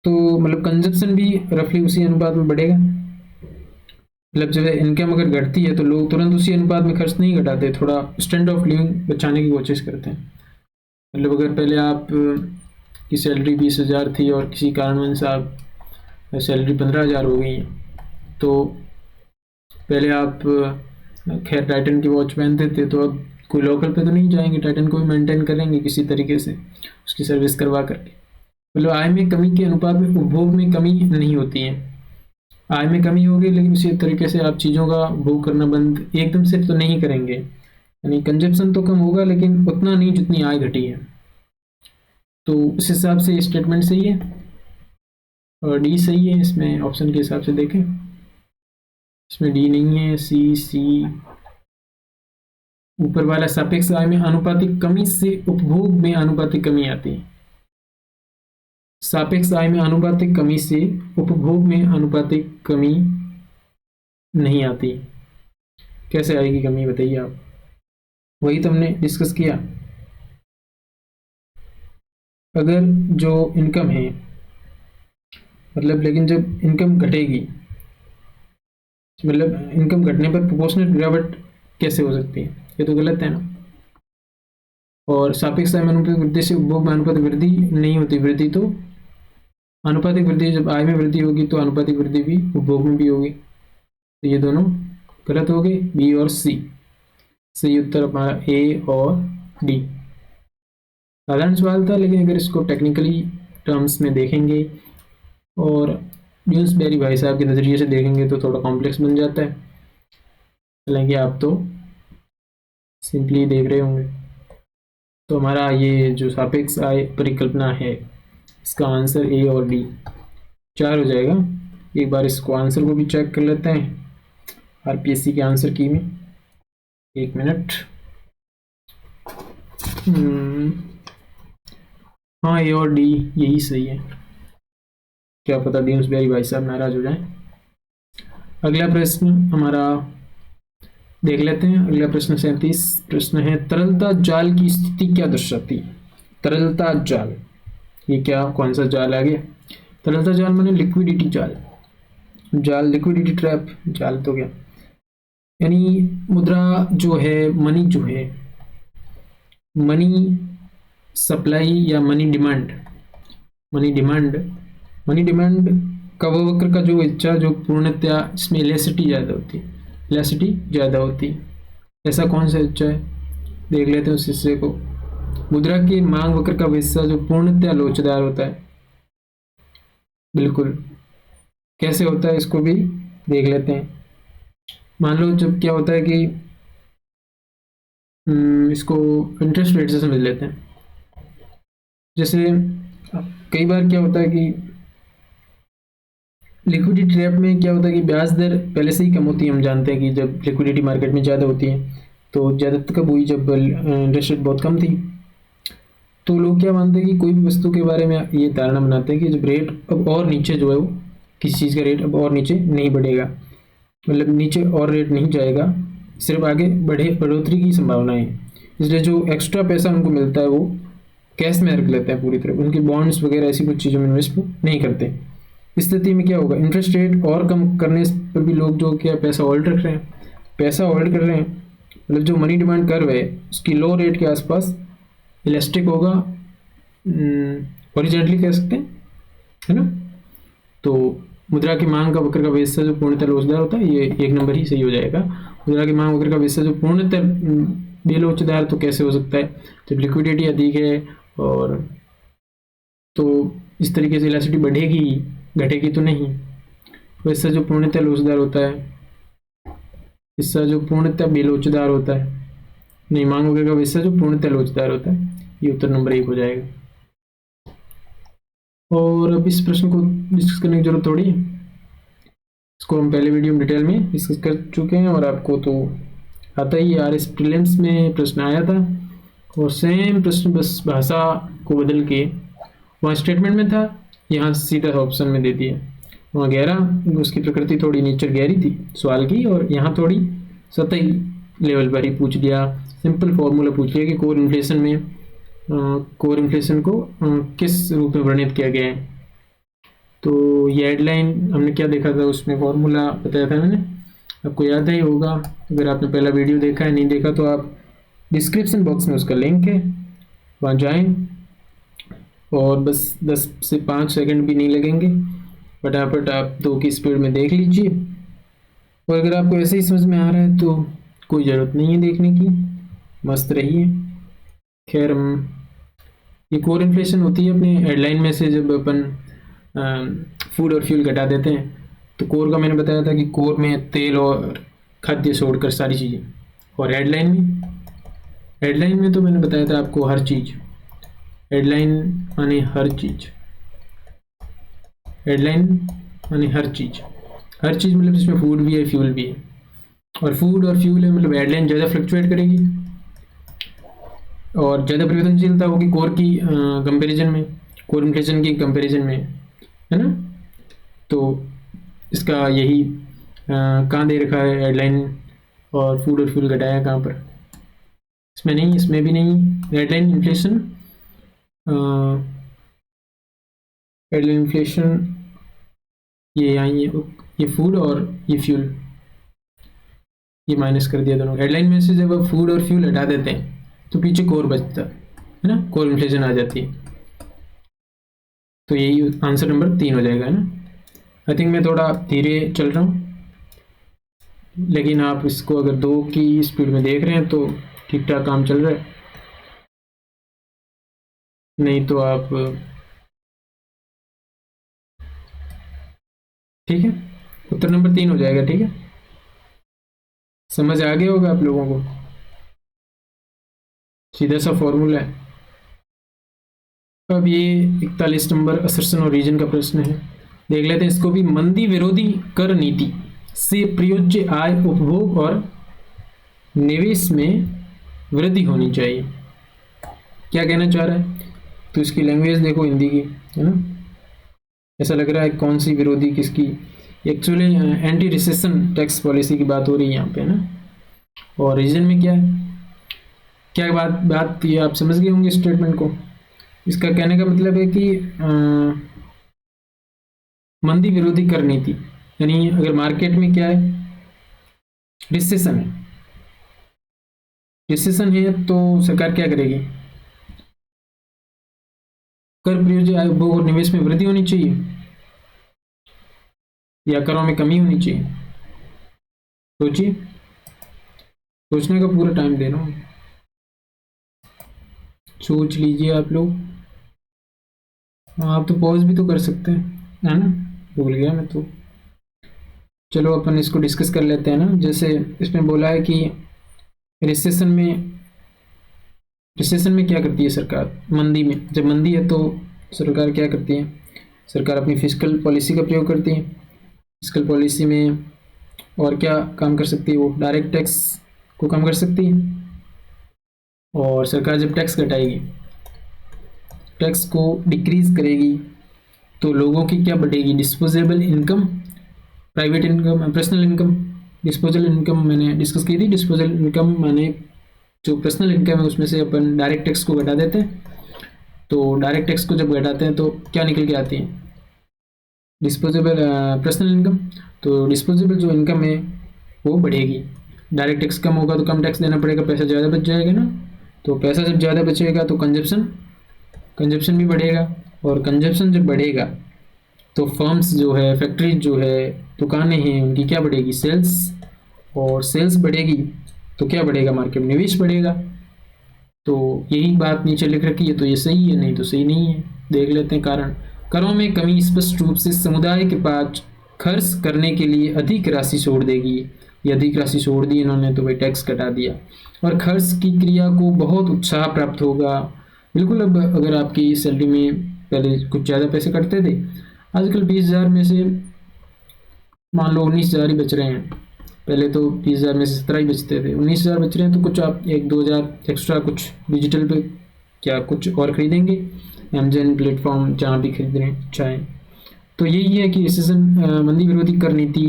तो मतलब कंजप्शन भी रफली उसी अनुपात में बढ़ेगा। मतलब जब इनकम अगर घटती है तो लोग तुरंत उसी अनुपात में खर्च नहीं घटाते, थोड़ा स्टैंडर्ड ऑफ लिविंग बचाने की कोशिश करते हैं। मतलब अगर पहले आप की सैलरी 20,000 थी और किसी कारणवश आप सैलरी 15,000 हो गई है, तो पहले आप खैर टाइटन की वॉच पहनते थे, तो अब कोई लोकल पे तो नहीं जाएंगे, टाइटन को भी मेंटेन करेंगे किसी तरीके से उसकी सर्विस करवा करके। मतलब आय में कमी के अनुपात में उपभोग में कमी नहीं होती है। आय में कमी होगी लेकिन उसी तरीके से आप चीज़ों का उपभोग करना बंद एकदम से तो नहीं करेंगे, यानी कंजप्शन तो कम होगा लेकिन उतना नहीं जितनी आय घटी है। तो उस हिसाब से स्टेटमेंट सही है और डी सही है। इसमें ऑप्शन के हिसाब से देखें, इसमें डी नहीं है, सी ऊपर वाला सापेक्ष आय में आनुपातिक कमी से उपभोग में आनुपातिक कमी आती है। सापेक्ष आय में आनुपातिक कमी से उपभोग में आनुपातिक कमी नहीं आती। कैसे आएगी कमी बताइए आप? वही तो हमने डिस्कस किया। अगर जो इनकम है, मतलब लेकिन जब इनकम घटेगी, मतलब इनकम घटने पर प्रोपोर्शनल गिरावट कैसे हो सकती है? ये तो गलत है ना। और सापेक्ष आय में आनुपातिक वृद्धि से उपभोग में आनुपातिक वृद्धि नहीं होती। वृद्धि तो आनुपातिक वृद्धि, जब आय में वृद्धि होगी तो आनुपातिक वृद्धि भी उपभोग में भी होगी। तो ये दोनों गलत हो गए, बी और सी। सही उत्तर हमारा ए और डी। साधारण सवाल था, लेकिन अगर इसको टेक्निकली टर्म्स में देखेंगे और ड्यूसबेरी भाई साहब के नज़रिए से देखेंगे तो थोड़ा कॉम्प्लेक्स बन जाता है। हालांकि आप तो सिंपली देख रहे होंगे। तो हमारा ये जो सापेक्ष आय परिकल्पना है, इसका आंसर ए और डी 4 हो जाएगा। एक बार इसको आंसर को भी चेक कर लेते हैं आरपीएससी के आंसर की में। एक मिनट। हाँ, ए और डी यही सही है। क्या पता ड्यूसबेरी भाई साहब नाराज हो जाए। अगला प्रश्न हमारा देख लेते हैं। अगला प्रश्न 37 प्रश्न है, तरलता जाल की स्थिति क्या दर्शाती? तरलता जाल, ये क्या, कौन सा जाल आ गया? तरलता जाल माने लिक्विडिटी जाल। जाल लिक्विडिटी ट्रैप जाल तो क्या, यानी मुद्रा जो है, मनी जो है, मनी सप्लाई या मनी डिमांड, मनी डिमांड का वो वक्र का जो इच्छा, जो पूर्णतया इसमें इलेसिटी ज़्यादा होती है, इलेसिटी ज़्यादा होती है। ऐसा कौन सा इच्छा है, देख लेते हैं उस हिस्से को। मुद्रा की मांग वक्र का हिस्सा जो पूर्णतया लोचदार होता है। बिल्कुल, कैसे होता है इसको भी देख लेते हैं। मान लो जब क्या होता है कि इसको इंटरेस्ट रेट से समझ लेते हैं। जैसे कई बार क्या होता है कि लिक्विडिटी ट्रैप में क्या होता है कि ब्याज दर पहले से ही कम होती है। हम जानते हैं कि जब लिक्विडिटी मार्केट में ज़्यादा होती है, तो ज़्यादातर कब हुई, जब इंटरेस्ट रेट बहुत कम थी। तो लोग क्या मानते हैं कि कोई भी वस्तु के बारे में ये धारणा बनाते हैं कि जब रेट अब और नीचे जो है वो, किसी चीज़ का रेट अब और नीचे नहीं बढ़ेगा, मतलब नीचे और रेट नहीं जाएगा, सिर्फ आगे बढ़ोतरी की संभावना है। इसलिए जो एक्स्ट्रा पैसा उनको मिलता है वो कैश में रख लेते हैं पूरी तरह, उनकी बॉन्ड्स वगैरह ऐसी कुछ चीज़ों में इन्वेस्ट नहीं करते। इस स्थिति में क्या होगा, इंटरेस्ट रेट और कम करने पर भी लोग जो क्या पैसा होल्ड रख रहे हैं, पैसा होल्ड कर रहे हैं, मतलब जो मनी डिमांड कर्व है उसकी लो रेट के आसपास इलास्टिक होगा, हॉरिजॉन्टली कह सकते हैं, है ना। तो मुद्रा की मांग का वक्र का हिस्सा जो पूर्णतः लोचदार होता है, ये 1 नंबर ही सही हो जाएगा। मुद्रा की मांग वक्र का हिस्सा जो पूर्णतः बेलोचदार तो कैसे हो सकता है, जब लिक्विडिटी अधिक है और तो इस तरीके से इलास्टिसिटी बढ़ेगी, घटेगी तो नहीं। तो हिस्सा जो पूर्णतः लोचदार होता है, हिस्सा जो पूर्णतः बेलोचदार होता है, नहीं, मांग वक्र का हिस्सा जो पूर्णतः लोचदार होता है, ये उत्तर नंबर 1 हो जाएगा। और अब इस प्रश्न को डिस्कस करने की जरूरत थोड़ी है, इसको हम पहले वीडियो में डिटेल में डिस्कस कर चुके हैं और आपको तो आता ही। आरएस प्रीलिम्स में प्रश्न आया था और सेम प्रश्न बस भाषा को बदल के, वहाँ स्टेटमेंट में था, यहाँ सीधा ऑप्शन में दे दिया। वहाँ गहरा, उसकी प्रकृति थोड़ी नेचर गहरी थी सवाल की, और यहाँ थोड़ी सतही लेवल पर ही पूछ लिया। सिंपल फॉर्मूला पूछ लिया कि कोर इन्फ्लेशन में कोर इन्फ्लेशन को किस रूप में वर्णित किया गया है। तो ये हेडलाइन हमने क्या देखा था, उसमें फॉर्मूला बताया था मैंने, आपको याद ही होगा। अगर आपने पहला वीडियो देखा है, नहीं देखा तो आप डिस्क्रिप्शन बॉक्स में उसका लिंक है, वहाँ जाएं और बस 10 से 5 सेकंड भी नहीं लगेंगे, फटाफट आप 2 की स्पीड में देख लीजिए। और अगर आपको ऐसे ही समझ में आ रहा है तो कोई ज़रूरत नहीं है देखने की, मस्त रहिए। खैर, हम ये कोर इन्फ्लेशन होती है अपने हेडलाइन में से, जब अपन फूड और फ्यूल घटा देते हैं तो कोर का मैंने बताया था कि कोर में तेल और खाद्य छोड़कर सारी चीज़ें, और हेडलाइन में तो मैंने बताया था आपको हर चीज़, हेडलाइन माने हर चीज, हेडलाइन माने हर चीज, हर चीज मतलब इसमें फूड भी है, फ्यूल भी है। और फूड और फ्यूल है मतलब हेडलाइन ज़्यादा फ्लक्चुएट करेगी और ज़्यादा परिवर्तनशीलता होगी कोर की कंपैरिजन में, कोर इन्फ्लेशन की कंपैरिजन में, है ना। तो इसका यही कहाँ दे रखा है हेडलाइन और फूड और फ्यूल घटाया कहाँ पर, इसमें नहीं, इसमें भी नहीं। हेडलाइन इन्फ्लेशन, हेडलाइन इन्फ्लेशन ये यहाँ ये फूड और ये फ्यूल, ये माइनस कर दिया दोनों। हेडलाइन में से जब आप फूड और फ्यूल हटा देते हैं तो पीछे कोर बचता है ना, कोर इन्फ्लेशन आ जाती है। तो यही आंसर नंबर 3 हो जाएगा, है ना। आई थिंक मैं थोड़ा धीरे चल रहा हूँ, लेकिन आप इसको अगर 2 की स्पीड में देख रहे हैं तो ठीक ठाक काम चल रहा है, नहीं तो आप ठीक है। उत्तर नंबर 3 हो जाएगा, ठीक है। समझ आ गया होगा आप लोगों को, सीधा सा फॉर्मूला है। अब ये 41 नंबर असर्शन और रीजन का प्रश्न है, देख लेते हैं इसको भी। मंदी विरोधी कर नीति से प्रयोज्य आय, उपभोग और निवेश में वृद्धि होनी चाहिए, क्या कहना चाह रहा है। तो इसकी लैंग्वेज देखो हिंदी की, है ना। ऐसा लग रहा है कौन सी विरोधी किसकी, actually anti recession tax policy की बात हो रही है यहाँ पे, है ना। और रीजन में क्या है, क्या बात ये आप समझ गए होंगे स्टेटमेंट को। इसका कहने का मतलब है कि मंदी विरोधी कर नीति, यानी अगर मार्केट में क्या है, रिसेशन है, रिसेशन है तो सरकार क्या करेगी, कर प्रयोज्य आय, उपभोग और निवेश में वृद्धि होनी चाहिए या करों में कमी होनी चाहिए। सोचिए, सोचने का पूरा टाइम दे रहा हूँ, सोच लीजिए आप लोग। आप तो पॉज भी तो कर सकते हैं, है ना, भूल गया मैं तो। चलो अपन इसको डिस्कस कर लेते हैं ना। जैसे इसमें बोला है कि रिसेशन में, रिसेशन में क्या करती है सरकार, मंदी में, जब मंदी है तो सरकार क्या करती है, सरकार अपनी फिस्कल पॉलिसी का प्रयोग करती है। फिस्कल पॉलिसी में और क्या काम कर सकती है, वो डायरेक्ट टैक्स को कम कर सकती है। और सरकार जब टैक्स घटाएगी, टैक्स को डिक्रीज करेगी, तो लोगों की क्या बढ़ेगी, disposable income, private income, personal income. Disposal income मैंने डिस्कस की थी, डिस्पोजल इनकम माने जो पर्सनल इनकम है उसमें से अपन डायरेक्ट टैक्स को घटा देते हैं। तो डायरेक्ट टैक्स को जब घटाते हैं तो क्या निकल के आती है, डिस्पोजेबल पर्सनल इनकम। तो डिस्पोजेबल जो इनकम है वो बढ़ेगी, डायरेक्ट टैक्स कम होगा तो कम टैक्स देना पड़ेगा, पैसा ज़्यादा बच जाएगा ना। तो पैसा जब ज़्यादा बचेगा तो कंजप्शन, कंजप्शन भी बढ़ेगा, और कंजप्शन जब बढ़ेगा तो फर्म्स जो है, फैक्ट्रीज जो है, दुकानें हैं, उनकी क्या बढ़ेगी, सेल्स। और सेल्स बढ़ेगी तो क्या बढ़ेगा, मार्केट में निवेश बढ़ेगा। तो यही बात नीचे लिख रखी है, तो ये सही है, नहीं तो सही नहीं है। देख लेते हैं कारण। करों में कमी स्पष्ट रूप से समुदाय के पास खर्च करने के लिए अधिक राशि छोड़ देगी। ये अधिक राशि छोड़ दी इन्होंने तो भाई टैक्स कटा दिया, और खर्च की क्रिया को बहुत उत्साह प्राप्त होगा। बिल्कुल, अब अगर आपकी सैलरी में पहले कुछ ज़्यादा पैसे कटते थे, आजकल 20,000 में से मान लो 19,000 ही बच रहे हैं। पहले तो 20,000 में से 17 ही बचते थे, 19,000 बच रहे हैं। तो कुछ आप 1-2,000 एक्स्ट्रा कुछ डिजिटल पे क्या कुछ और खरीदेंगे, अमेजन प्लेटफॉर्म जहाँ भी खरीदने चाहें। तो यही है कि रिसेशन, मंदी विरोधी कर नीति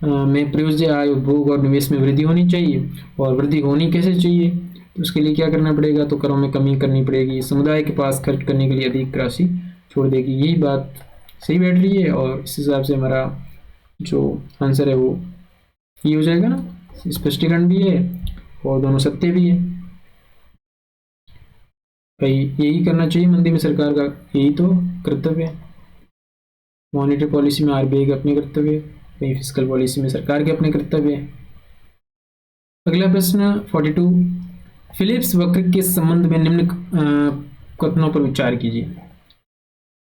में प्रयोज्य आय, उपभोग और निवेश में वृद्धि होनी चाहिए। और वृद्धि होनी कैसे चाहिए, तो उसके लिए क्या करना पड़ेगा, तो करों में कमी करनी पड़ेगी, समुदाय के पास खर्च करने के लिए अधिक राशि छोड़ देगी। यही बात सही बैठ रही है, और इस हिसाब से हमारा जो आंसर है वो ये हो जाएगा ना। स्पष्टीकरण भी है और दोनों सत्य भी है। भाई यही करना चाहिए मंदी में सरकार का, यही तो कर्तव्य है। मॉनेटरी पॉलिसी में आरबीआई के अपने कर्तव्य, वही फिस्कल पॉलिसी में सरकार के अपने कर्तव्य है। अगला प्रश्न 42, फिलिप्स वक्र के संबंध में निम्न कथनों पर विचार कीजिए।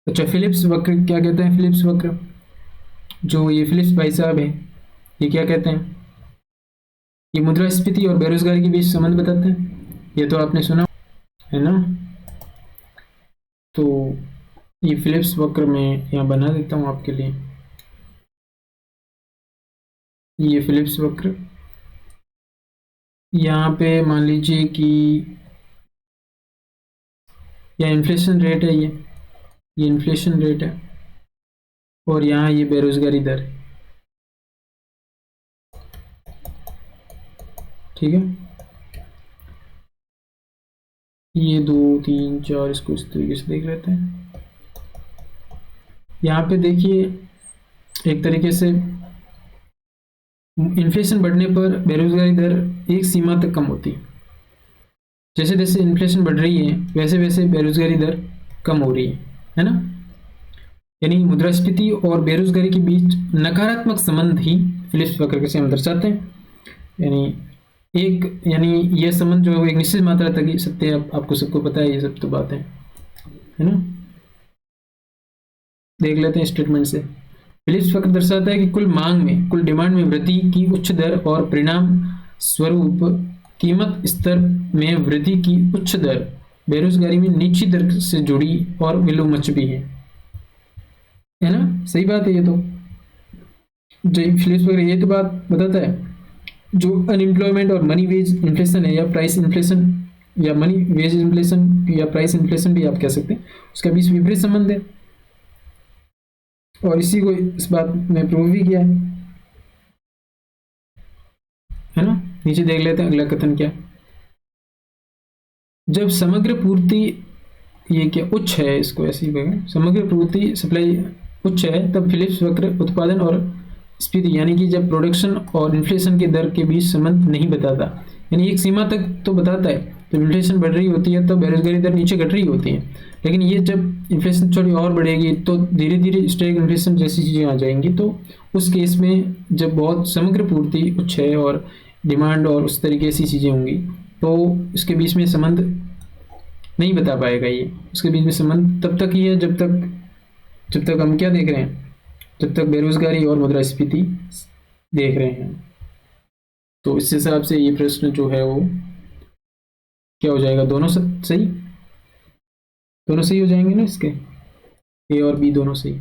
अच्छा, फिलिप्स वक्र क्या कहते हैं, फिलिप्स वक्र जो ये फिलिप्स भाई साहब है, ये क्या कहते हैं, ये मुद्रास्फीति और बेरोजगारी के बीच संबंध बताते हैं। ये तो आपने सुना है ना। तो ये फिलिप्स वक्र मैं यहाँ बना देता हूँ आपके लिए। ये फिलिप्स वक्र, यहाँ पे मान लीजिए कि यह इन्फ्लेशन रेट है, ये इन्फ्लेशन रेट है, और यहाँ ये बेरोजगारी दर है। ठीक है, ये 2 3 4 इसको इस तरीके से देख लेते हैं। यहाँ पे देखिए एक तरीके से इन्फ्लेशन बढ़ने पर बेरोजगारी दर एक सीमा तक कम होती है। जैसे जैसे इन्फ्लेशन बढ़ रही है वैसे वैसे बेरोजगारी दर कम हो रही है ना। यानी मुद्रास्फीति और बेरोजगारी के बीच नकारात्मक संबंध ही फिलिप्स वक्र से हम दर्शाते हैं। यानी यह संबंध जो एक निश्चित मात्रा तक ही सत्य है, आपको सबको पता है, ये सब तो बात है ना। देख लेते हैं स्टेटमेंट से। फिलिप्स वक्र दर्शाता है कि कुल मांग में, कुल डिमांड में वृद्धि की उच्च दर और परिणाम स्वरूप कीमत स्तर में वृद्धि की उच्च दर बेरोजगारी में नीची दर से जुड़ी और विलोमच भी है ना। सही बात है ये तो। फिलिप्स वक्र ये तो बात बताता है जो अनएम्प्लॉयमेंट और मनी वेज इन्फ्लेशन है, या प्राइस इन्फ्लेशन, या मनी वेज इन्फ्लेशन, या प्राइस इन्फ्लेशन भी आप कह सकते हैं, उसका बीच विपरीत संबंध है। और इसी को इस बात में प्रूव भी किया है ना। नीचे देख लेते हैं अगला कथन क्या। जब समग्र पूर्ति, ये क्या उच्च है, इसको ऐसे ही कहेंगे, समग्र पूर्ति सप्लाई उच्च है, तब फिलिप्स वक्र उत्पादन और स्फीति यानी कि जब प्रोडक्शन और इन्फ्लेशन के दर के बीच संबंध नहीं बताता, यानी एक सीमा तक तो बताता है, जब इन्फ्लेशन बढ़ रही होती है तो बेरोजगारी दर नीचे घट रही होती है, लेकिन ये जब इन्फ्लेशन थोड़ी और बढ़ेगी तो धीरे धीरे स्टैग इन्फ्लेशन जैसी चीज़ें आ जाएंगी, तो उस केस में जब बहुत समग्र पूर्ति उच्च है और डिमांड और उस तरीके से चीज़ें होंगी तो इसके बीच में संबंध नहीं बता पाएगा। ये उसके बीच में संबंध तब तक ही है जब तक हम क्या देख रहे हैं, जब तक बेरोजगारी और मुद्रास्फीति देख रहे हैं। तो इस हिसाब से ये प्रश्न जो है वो क्या हो जाएगा, दोनों सही, दोनों सही हो जाएंगे ना इसके, ए और बी दोनों सही।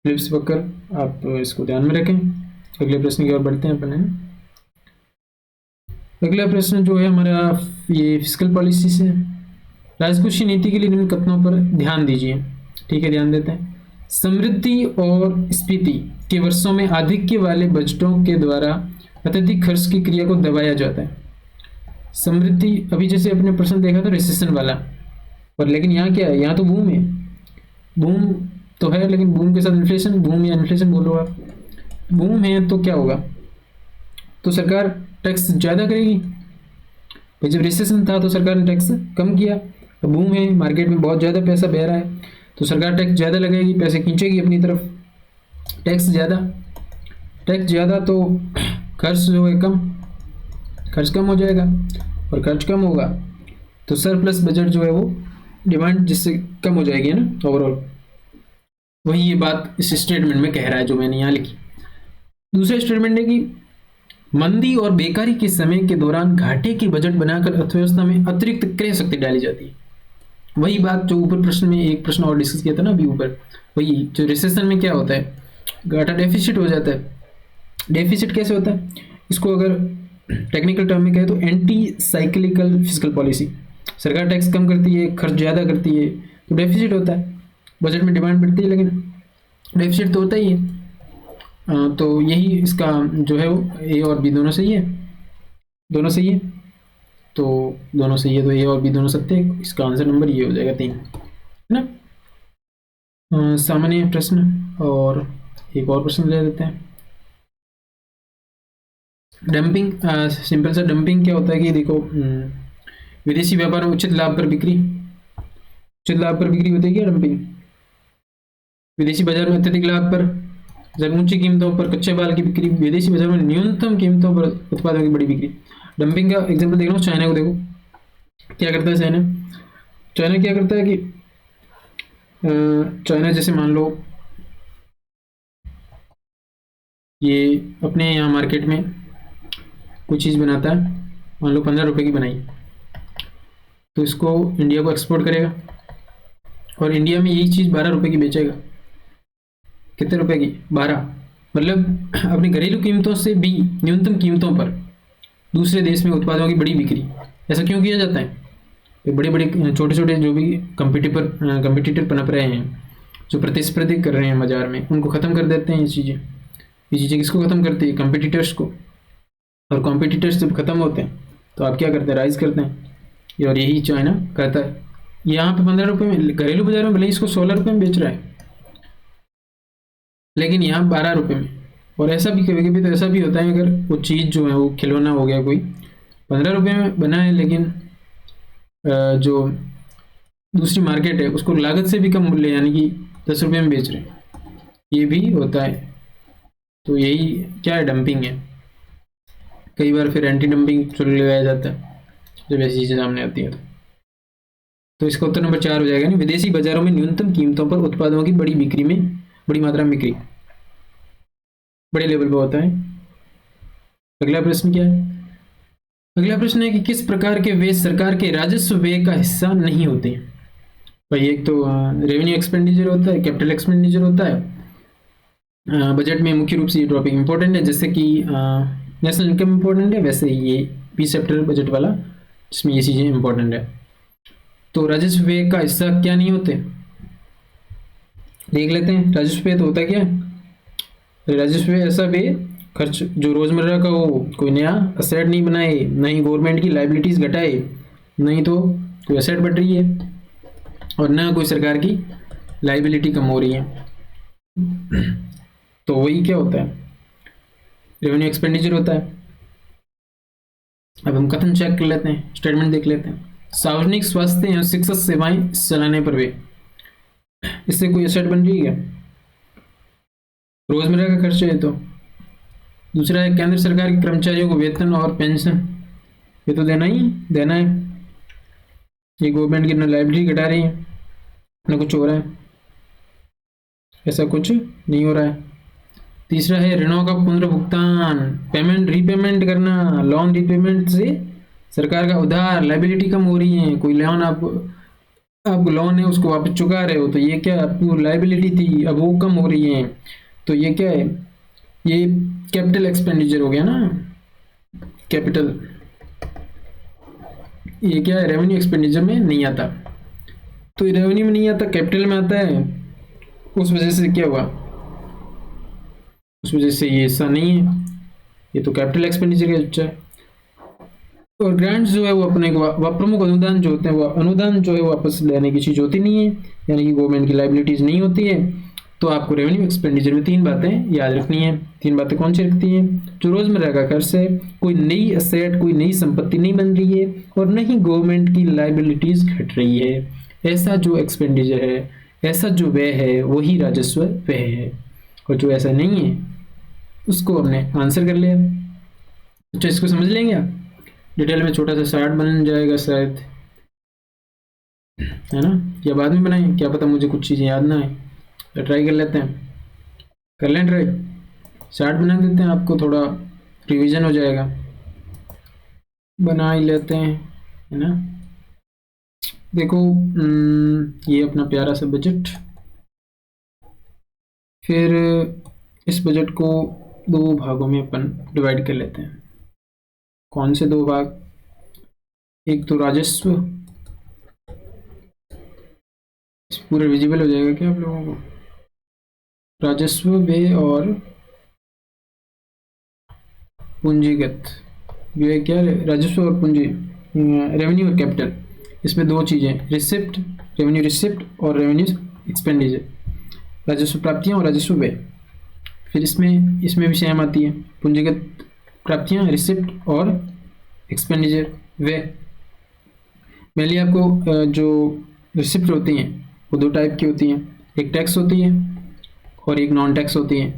फिलिप्स वक्र आप इसको ध्यान में रखें। अगले प्रश्न की ओर बढ़ते हैं अपन। अगला प्रश्न जो है हमारा ये फिस्कल पॉलिसी से, राजकोषीय नीति के लिए निम्न कथनों पर ध्यान दीजिए। ठीक है, ध्यान देते हैं। समृद्धि और स्फीति के वर्षों में आधिक्य वाले बजटों के द्वारा अत्यधिक खर्च की क्रिया को दबाया जाता है। समृद्धि, अभी जैसे अपने प्रश्न देखा था रिसेशन वाला, पर लेकिन यहाँ क्या है, यहाँ तो बूम है, बूम तो है, लेकिन बूम के साथ इन्फ्लेशन, बूम या इन्फ्लेशन बोलो आप, बूम है तो क्या होगा, तो सरकार टैक्स ज़्यादा करेगी। भाई जब रिसेशन था तो सरकार ने टैक्स कम किया, तो बूम है, मार्केट में बहुत ज़्यादा पैसा बह रहा है तो सरकार टैक्स ज़्यादा लगाएगी, पैसे खींचेगी अपनी तरफ, टैक्स ज़्यादा तो खर्च जो है कम, खर्च कम हो जाएगा, और खर्च कम होगा तो सरप्लस बजट जो है वो डिमांड जिससे कम हो जाएगी, है ना, ओवरऑल। वही ये बात इस स्टेटमेंट में कह रहा है जो मैंने यहाँ लिखी। दूसरा स्टेटमेंट है कि मंदी और बेकारी के समय के दौरान घाटे की बजट बनाकर अर्थव्यवस्था में अतिरिक्त क्रय शक्ति डाली जाती है। वही बात जो ऊपर प्रश्न में एक प्रश्न और डिस्कस किया था ना अभी ऊपर, वही जो रिसेशन में क्या होता है, घाटा डेफिसिट हो जाता है। डेफिसिट कैसे होता है, इसको अगर टेक्निकल टर्म में कहे तो एंटी साइक्लिकल फिस्कल पॉलिसी, सरकार टैक्स कम करती है, खर्च ज़्यादा करती है तो डेफिसिट होता है, बजट में डिमांड बढ़ती है लेकिन डेफिसिट तो होता ही है। तो यही इसका जो है वो ए और बी दोनों सही है, दोनों सही है, तो दोनों सही है, तो ए और बी दोनों सत्य है। इसका आंसर नंबर ये हो जाएगा 3, है ना। सामान्य प्रश्न और एक और प्रश्न ले लेते हैं। डंपिंग, सिंपल सा डंपिंग क्या होता है कि देखो, विदेशी व्यापार में उचित लाभ पर बिक्री, उचित लाभ पर बिक्री होती है क्या डंपिंग, विदेशी बाजार में अत्यधिक लाभ पर, जब ऊंची कीमतों पर कच्चे माल की बिक्री, विदेशी बाजार में न्यूनतम कीमतों पर उत्पादों की बड़ी बिक्री। डंपिंग का एग्जांपल देख लो, चाइना को देखो क्या करता है। चाइना क्या करता है कि चाइना जैसे मान लो ये अपने यहाँ मार्केट में कोई चीज़ बनाता है, मान लो 15 रुपए की बनाई, तो इसको इंडिया को एक्सपोर्ट करेगा, और इंडिया में यही चीज़ 12 रुपये की बेचेगा। कितने रुपए की? 12। मतलब अपनी घरेलू कीमतों से भी न्यूनतम कीमतों पर दूसरे देश में उत्पादों की बड़ी बिक्री। ऐसा क्यों किया जाता है? तो बड़े बड़े छोटे छोटे जो भी कंपिटिटर पनप रहे हैं, जो प्रतिस्पर्धी कर रहे हैं बाजार में, उनको ख़त्म कर देते हैं ये चीज़ें किसको ख़त्म करती है? कंपिटिटर्स को। और कॉम्पिटिटर्स जब ख़त्म होते हैं तो आप क्या करते हैं? राइज करते हैं। और यही चाइना करता है। यहाँ पे 15 रुपये में घरेलू बाजार में भले ही इसको 16 रुपये में बेच रहा है, लेकिन यहाँ 12 रुपये में। और ऐसा भी कभी कभी तो ऐसा भी होता है, अगर वो चीज़ जो है वो खिलौना हो गया कोई, 15 रुपये में बना है, लेकिन जो दूसरी मार्केट है उसको लागत से भी कम मूल्य यानी कि 10 रुपये में बेच रहे हैं, ये भी होता है। तो यही क्या है? डंपिंग है। कई बार फिर एंटी डंपिंग शुल्क लगाया जाता है जब ऐसी चीज़ें सामने आती है। तो इसका उत्तर नंबर 4 हो जाएगा। नहीं, विदेशी बाजारों में न्यूनतम कीमतों पर उत्पादों की बड़ी मात्रा में बिक्री, बड़े लेवल पर होता है। अगला प्रश्न क्या है? अगला प्रश्न है कि किस प्रकार के व्यय सरकार के राजस्व व्यय का हिस्सा नहीं होते? भाई एक तो रेवेन्यू एक्सपेंडिचर होता है, कैपिटल एक्सपेंडिचर होता है। बजट में मुख्य रूप से ये टॉपिक इंपॉर्टेंट है, जैसे कि नेशनल इनकम इंपॉर्टेंट है, वैसे ही ये 20 सेक्टर बजट वाला, जिसमें ये चीज़ें इंपॉर्टेंट है। तो राजस्व व्यय का हिस्सा क्या नहीं होते, देख लेते हैं। राजस्व व्यय तो होता क्या है? राजस्व व्यय ऐसा व्यय खर्च जो रोजमर्रा का हो, कोई नया असेट नहीं बनाए, नहीं गवर्नमेंट की लाइबिलिटीज घटाए, नहीं तो कोई असेट बढ़ रही है, और ना कोई सरकार की लाइबिलिटी कम हो रही है। तो वही क्या होता है? रेवेन्यू एक्सपेंडिचर होता है। अब हम कथन चेक कर लेते हैं, स्टेटमेंट देख लेते हैं। सार्वजनिक स्वास्थ्य एवं शिक्षा सेवाएं चलाने पर वे, इससे कोई असेट बन रही है? रोजमर्रा का खर्च है। तो दूसरा है केंद्र सरकार के कर्मचारियों को वेतन और पेंशन, ये तो देना है। ये गवर्नमेंट की न लाइबिलिटी घटा रही है न कुछ हो रहा है, ऐसा कुछ नहीं हो रहा है। तीसरा है ऋणों का पुनर्भुगतान, पेमेंट रीपेमेंट करना, लोन रीपेमेंट से सरकार का उधार लाइबिलिटी कम हो रही है। कोई लोन आपको लोन है उसको वापस चुका रहे हो, तो ये क्या आपकी लाइबिलिटी थी, अब वो कम हो रही है। तो ये क्या है? ये कैपिटल एक्सपेंडिचर हो गया ना, कैपिटल। ये क्या है? रेवेन्यू एक्सपेंडिचर में नहीं आता। तो रेवेन्यू में नहीं आता, कैपिटल में आता है। उस वजह से क्या हुआ? उस वजह से ये हिस्सा नहीं है, ये तो कैपिटल एक्सपेंडिचर का हिस्सा है। और ग्रांट्स जो है वो अपने प्रमुख अनुदान जो होते हैं, वो अनुदान जो है वापस लेने की चीज़ होती नहीं है, यानी कि गवर्नमेंट की लाइबिलिटीज नहीं होती है। तो आपको रेवेन्यू एक्सपेंडिचर में 3 बातें याद रखनी है। 3 बातें कौन सी रखती हैं? जो रोजमर्रा का खर्च है, कोई नई असेट, कोई नई संपत्ति नहीं बन रही है, और न ही गवर्नमेंट की लाइबिलिटीज घट रही है। ऐसा जो एक्सपेंडिचर है, ऐसा जो व्यय है, वही राजस्व व्यय है। और जो ऐसा नहीं है उसको हमने आंसर कर लिया। अच्छा, इसको समझ लेंगे आप डिटेल में, छोटा सा चार्ट बन जाएगा शायद, है ना? या बाद में बनाएं, क्या पता मुझे कुछ चीज़ें याद ना आए, तो ट्राई कर लेते हैं। कर लें ट्राई, चार्ट बना देते हैं, आपको थोड़ा रिवीजन हो जाएगा। बना ही लेते हैं, है ना? देखो, ये अपना प्यारा सा बजट। फिर इस बजट को 2 भागों में अपन डिवाइड कर लेते हैं। कौन से 2 भाग? एक तो राजस्व, पूरा विजिबल हो जाएगा क्या आप लोगों को? राजस्व व्यय और पूंजीगत व्यय। क्या है? राजस्व और पूंजी, रेवेन्यू और कैपिटल। इसमें 2 चीज़ें, रिसिप्ट, रेवेन्यू रिसिप्ट और रेवेन्यू एक्सपेंडिचर, राजस्व प्राप्तियां और राजस्व व्यय। फिर इसमें भी सेम आती है, पूंजीगत प्राप्तियां, रिसिप्ट और एक्सपेंडिचर व्यय। मेनली आपको जो रिसिप्ट होती हैं वो 2 टाइप की होती हैं, एक टैक्स होती है और एक नॉन टैक्स होती है।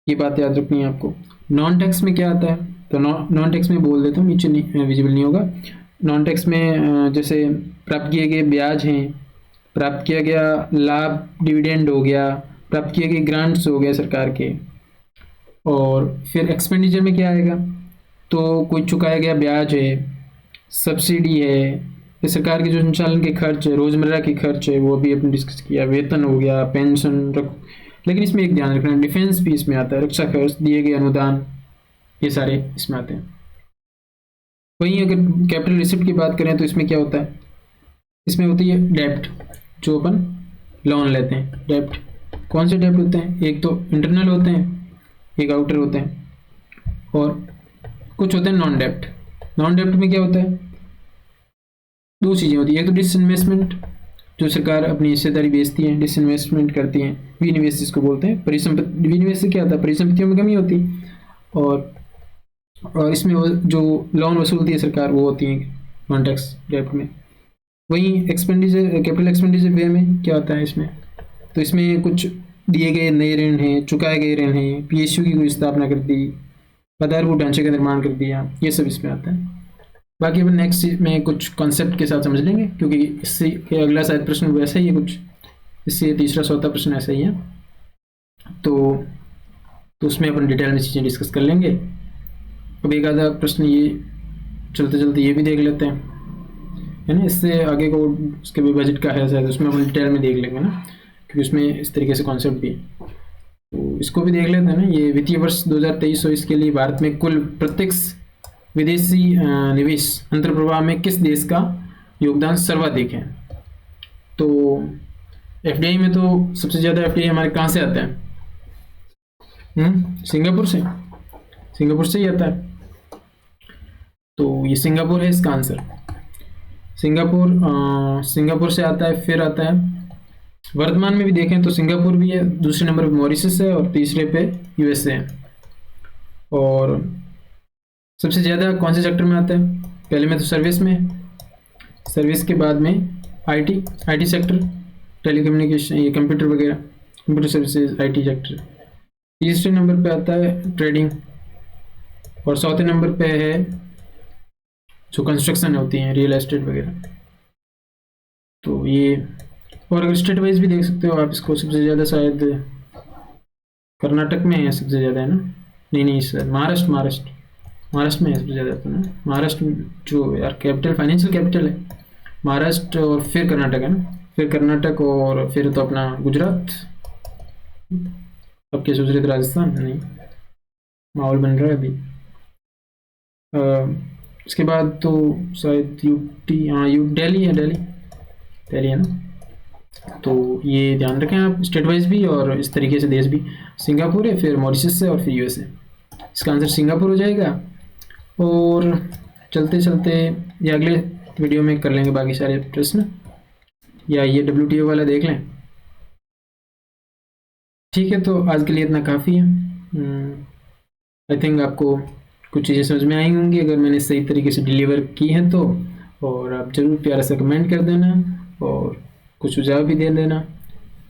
ये बात याद रखनी है आपको। नॉन टैक्स में क्या आता है? तो नॉन टैक्स में बोल देता हूँ, नीचे नहीं विजिबल नहीं होगा। नॉन टैक्स में जैसे प्राप्त किए गए ब्याज हैं, प्राप्त किया गया लाभ, डिविडेंड हो गया, प्राप्त किए गए ग्रांट्स हो गए सरकार के। और फिर एक्सपेंडिचर में क्या आएगा? तो कोई चुकाया गया ब्याज है, सब्सिडी है, फिर सरकार के जो संचालन के खर्च है, रोजमर्रा के खर्च है, वो भी अपने डिस्कस किया, वेतन हो गया, पेंशन रख, लेकिन इसमें एक ध्यान रखना, डिफेंस भी इसमें आता है, रक्षा खर्च, दिए गए अनुदान, ये सारे इसमें आते हैं। वहीं अगर कैपिटल रिसिप्ट की बात करें तो इसमें क्या होता है, इसमें होती है डेप्ट, जो अपन लोन लेते हैं। डेप्ट कौन से डेप्ट होते हैं, एक तो इंटरनल होते हैं, एक आउटर होते हैं, और कुछ होते हैं नॉन डेप्ट। नॉन डेप्ट में क्या होता है, दो चीज़ें होती है, एक तो डिसइन्वेस्टमेंट, जो सरकार अपनी हिस्सेदारी बेचती है, डिसइन्वेस्टमेंट करती हैं, विनिवेश जिसको बोलते हैं, परिसंपत्ति, विनिवेश से क्या होता है, परिसंपत्तियों में कमी होती है, और इसमें वो जो लोन वसूलती है सरकार, वो होती है नॉन टैक्स डेप्ट में। वहीं एक्सपेंडिचर, कैपिटल एक्सपेंडिचर वे में क्या होता है इसमें, तो इसमें कुछ दिए गए नए ऋण हैं, चुकाए गए ऋण हैं, पीएसयू की कोई स्थापना कर दी, आधारभूत ढांचे का निर्माण कर दिया, ये सब इसमें आता है। बाकी अपन नेक्स्ट में कुछ कॉन्सेप्ट के साथ समझ लेंगे, क्योंकि इससे अगला शायद प्रश्न वैसा ही है कुछ, इससे तीसरा चौथा प्रश्न ऐसा ही है, तो उसमें अपन डिटेल में चीज़ें डिस्कस कर लेंगे। अब एक आधा प्रश्न ये चलते चलते ये भी देख लेते हैं, है ना, इससे आगे को उसके भी बजट का है शायद, उसमें अपन डिटेल में देख लेंगे ना, क्योंकि उसमें इस तरीके से कॉन्सेप्ट भी है, तो इसको भी देख लेते हैं ना। ये वित्तीय वर्ष 2023-24 के लिए भारत में कुल प्रत्यक्ष विदेशी निवेश अंतर्प्रवाह में किस देश का योगदान सर्वाधिक है। तो एफडीआई में तो सबसे ज़्यादा एफडीआई हमारे कहाँ से आता है, सिंगापुर से, सिंगापुर से ही आता है, तो ये सिंगापुर है इसका आंसर। सिंगापुर से आता है। फिर आता है वर्तमान में भी देखें तो सिंगापुर भी है, दूसरे नंबर पे मॉरिशस है, और तीसरे पे यूएसए है। और सबसे ज़्यादा कौन से सेक्टर में आता है, पहले में तो सर्विस में, सर्विस के बाद में आईटी सेक्टर, टेलीकम्युनिकेशन, ये कंप्यूटर वगैरह, कंप्यूटर सर्विसेज, आईटी सेक्टर। तीसरे नंबर पे आता है ट्रेडिंग, और चौथे नंबर पे है जो कंस्ट्रक्शन होती हैं, रियल एस्टेट वगैरह। तो ये, और अगर स्टेट वाइज भी देख सकते हो आप इसको, सबसे ज़्यादा शायद कर्नाटक में है सबसे ज़्यादा, है ना, नहीं सर, महाराष्ट्र में है सबसे ज़्यादा, तो ना महाराष्ट्र जो यार कैपिटल, फाइनेंशियल कैपिटल है महाराष्ट्र, और फिर कर्नाटक है ना, फिर कर्नाटक, और फिर तो अपना गुजरात, अब क्या सोच रहे थे, राजस्थान नहीं, माहौल बन रहा है अभी। इसके बाद तो शायद यूटी, हाँ दिल्ली है ना, तो ये ध्यान रखें आप, स्टेट वाइज भी और इस तरीके से देश भी। सिंगापुर है, फिर मॉरिशस है, और फिर यूएसए। इसका आंसर सिंगापुर हो जाएगा। और चलते चलते ये अगले वीडियो में कर लेंगे बाकी सारे प्रश्न, या ये WTO वाला देख लें। ठीक है, तो आज के लिए इतना काफ़ी है। आई थिंक आपको कुछ चीज़ें समझ में आई होंगी अगर मैंने सही तरीके से डिलीवर की है तो, और आप ज़रूर प्यारा सा कमेंट कर देना, और कुछ सुझाव भी दे देना,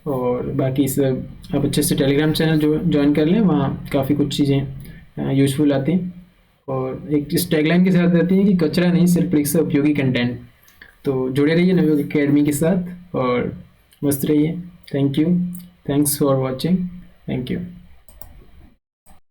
और बाकी सब आप अच्छे से टेलीग्राम चैनल जो ज्वाइन कर लें, वहाँ काफ़ी कुछ चीज़ें यूज़फुल आती हैं, और एक इस टैगलाइन के साथ रहती है कि कचरा नहीं, सिर्फ परीक्षा उपयोगी कंटेंट। तो जुड़े रहिए नवयोग एकेडमी के साथ, और मस्त रहिए। Thank you, thanks for watching, thank you.